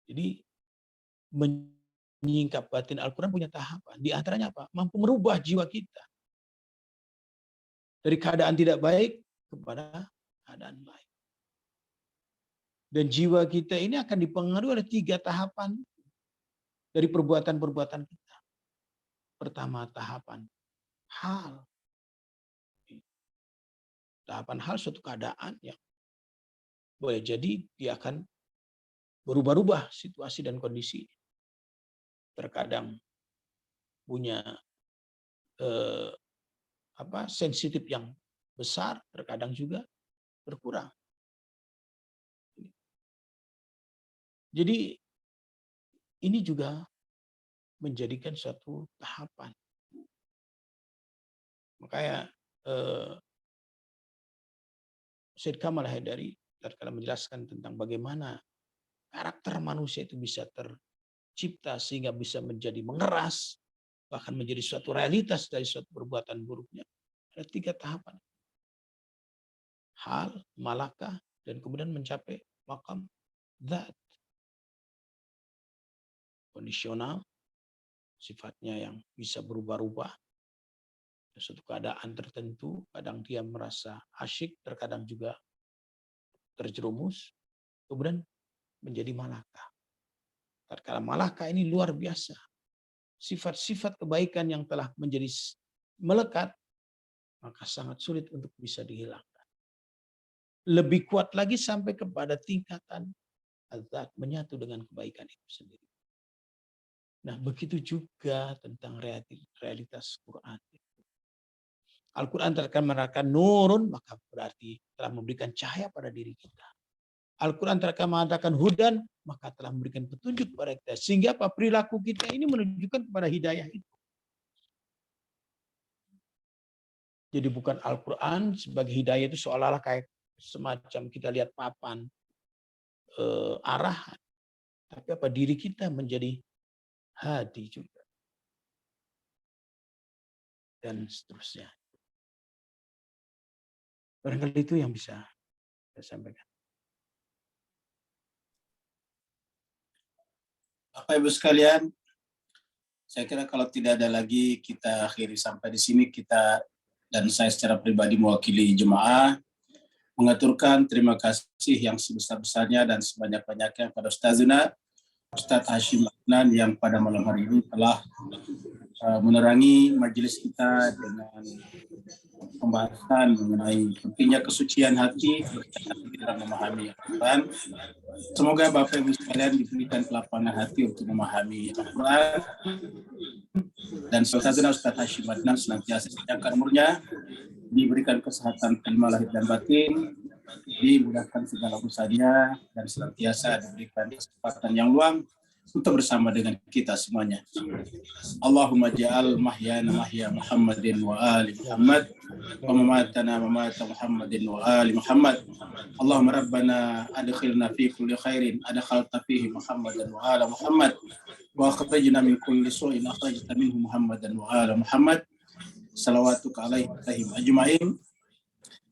Jadi menyingkap batin Al-Quran punya tahapan. Di antaranya apa? Mampu merubah jiwa kita. Dari keadaan tidak baik kepada keadaan baik. Dan jiwa kita ini akan dipengaruhi oleh 3 tahapan dari perbuatan-perbuatan kita. Pertama, tahapan hal. Tahapan hal suatu keadaan yang boleh jadi dia akan berubah-ubah situasi dan kondisi. Terkadang punya sensitif yang besar, terkadang juga berkurang. Jadi ini juga menjadikan suatu tahapan. Makanya Syed Kamal Haidari tatkala menjelaskan tentang bagaimana karakter manusia itu bisa tercipta sehingga bisa menjadi mengeras, bahkan menjadi suatu realitas dari suatu perbuatan buruknya. Ada 3 tahapan. Hal, malakah, dan kemudian mencapai makam dzat. Kondisional, sifatnya yang bisa berubah-ubah. Suatu keadaan tertentu, kadang dia merasa asyik, terkadang juga terjerumus, kemudian menjadi malaka. Tatkala malaka ini luar biasa. Sifat-sifat kebaikan yang telah menjadi melekat, maka sangat sulit untuk bisa dihilangkan. Lebih kuat lagi sampai kepada tingkatan azat, menyatu dengan kebaikan itu sendiri. Nah, begitu juga tentang realitas Quran. Al-Quran akan menerangkan nurun, maka berarti telah memberikan cahaya pada diri kita. Al-Quran akan mengatakan hudan, maka telah memberikan petunjuk kepada kita. Sehingga apa? Perilaku kita ini menunjukkan kepada hidayah itu. Jadi bukan Al-Quran sebagai hidayah itu seolah-olah kayak semacam kita lihat papan arahan. Tapi apa? Diri kita menjadi hadi juga. Dan seterusnya. Barangkali itu yang bisa saya sampaikan. Bapak Ibu sekalian, saya kira kalau tidak ada lagi kita akhiri sampai di sini. Kita dan saya secara pribadi mewakili jemaah mengaturkan terima kasih yang sebesar-besarnya dan sebanyak-banyaknya pada Ustazuna Ustadz Hashim Adnan yang pada malam hari ini telah menerangi majelis kita dengan pembahasan mengenai pentingnya kesucian hati dalam memahami Al-Quran. Semoga Bapak Ibu sekalian diberikan kelapangan hati untuk memahami Al-Quran. Dan Ustazuna Ustadz Hashim Adnan senantiasa dijaga umurnya, diberikan kesehatan prima lahir dan batin, dimudahkan segala urusannya, dan senantiasa diberikan kesempatan yang luang untuk bersama dengan kita semuanya. Allahumma ja'al mahyana mahya Muhammadin wa ali Muhammad wa mamatana mamata Muhammadin wa ali Muhammad. Allahumma rabbana adkhilna fi kulli khairin adkhalta fihi Muhammadan wa ala Muhammad wa akhrijna min kulli su'in akhrajta minhu Muhammadan wa ala Muhammad. Salawatuka alaihim ajma'in.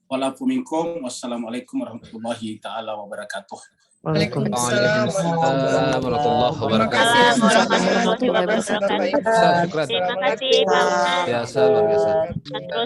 Walafu minkum. Wassalamualaikum warahmatullahi taala wabarakatuh. Waalaikumsalam warahmatullahi wabarakatuh. Waalaikumsalam warahmatullahi wabarakatuh. Syukran. Terima kasih Pak Ustaz. Biasa, luar biasa. Terus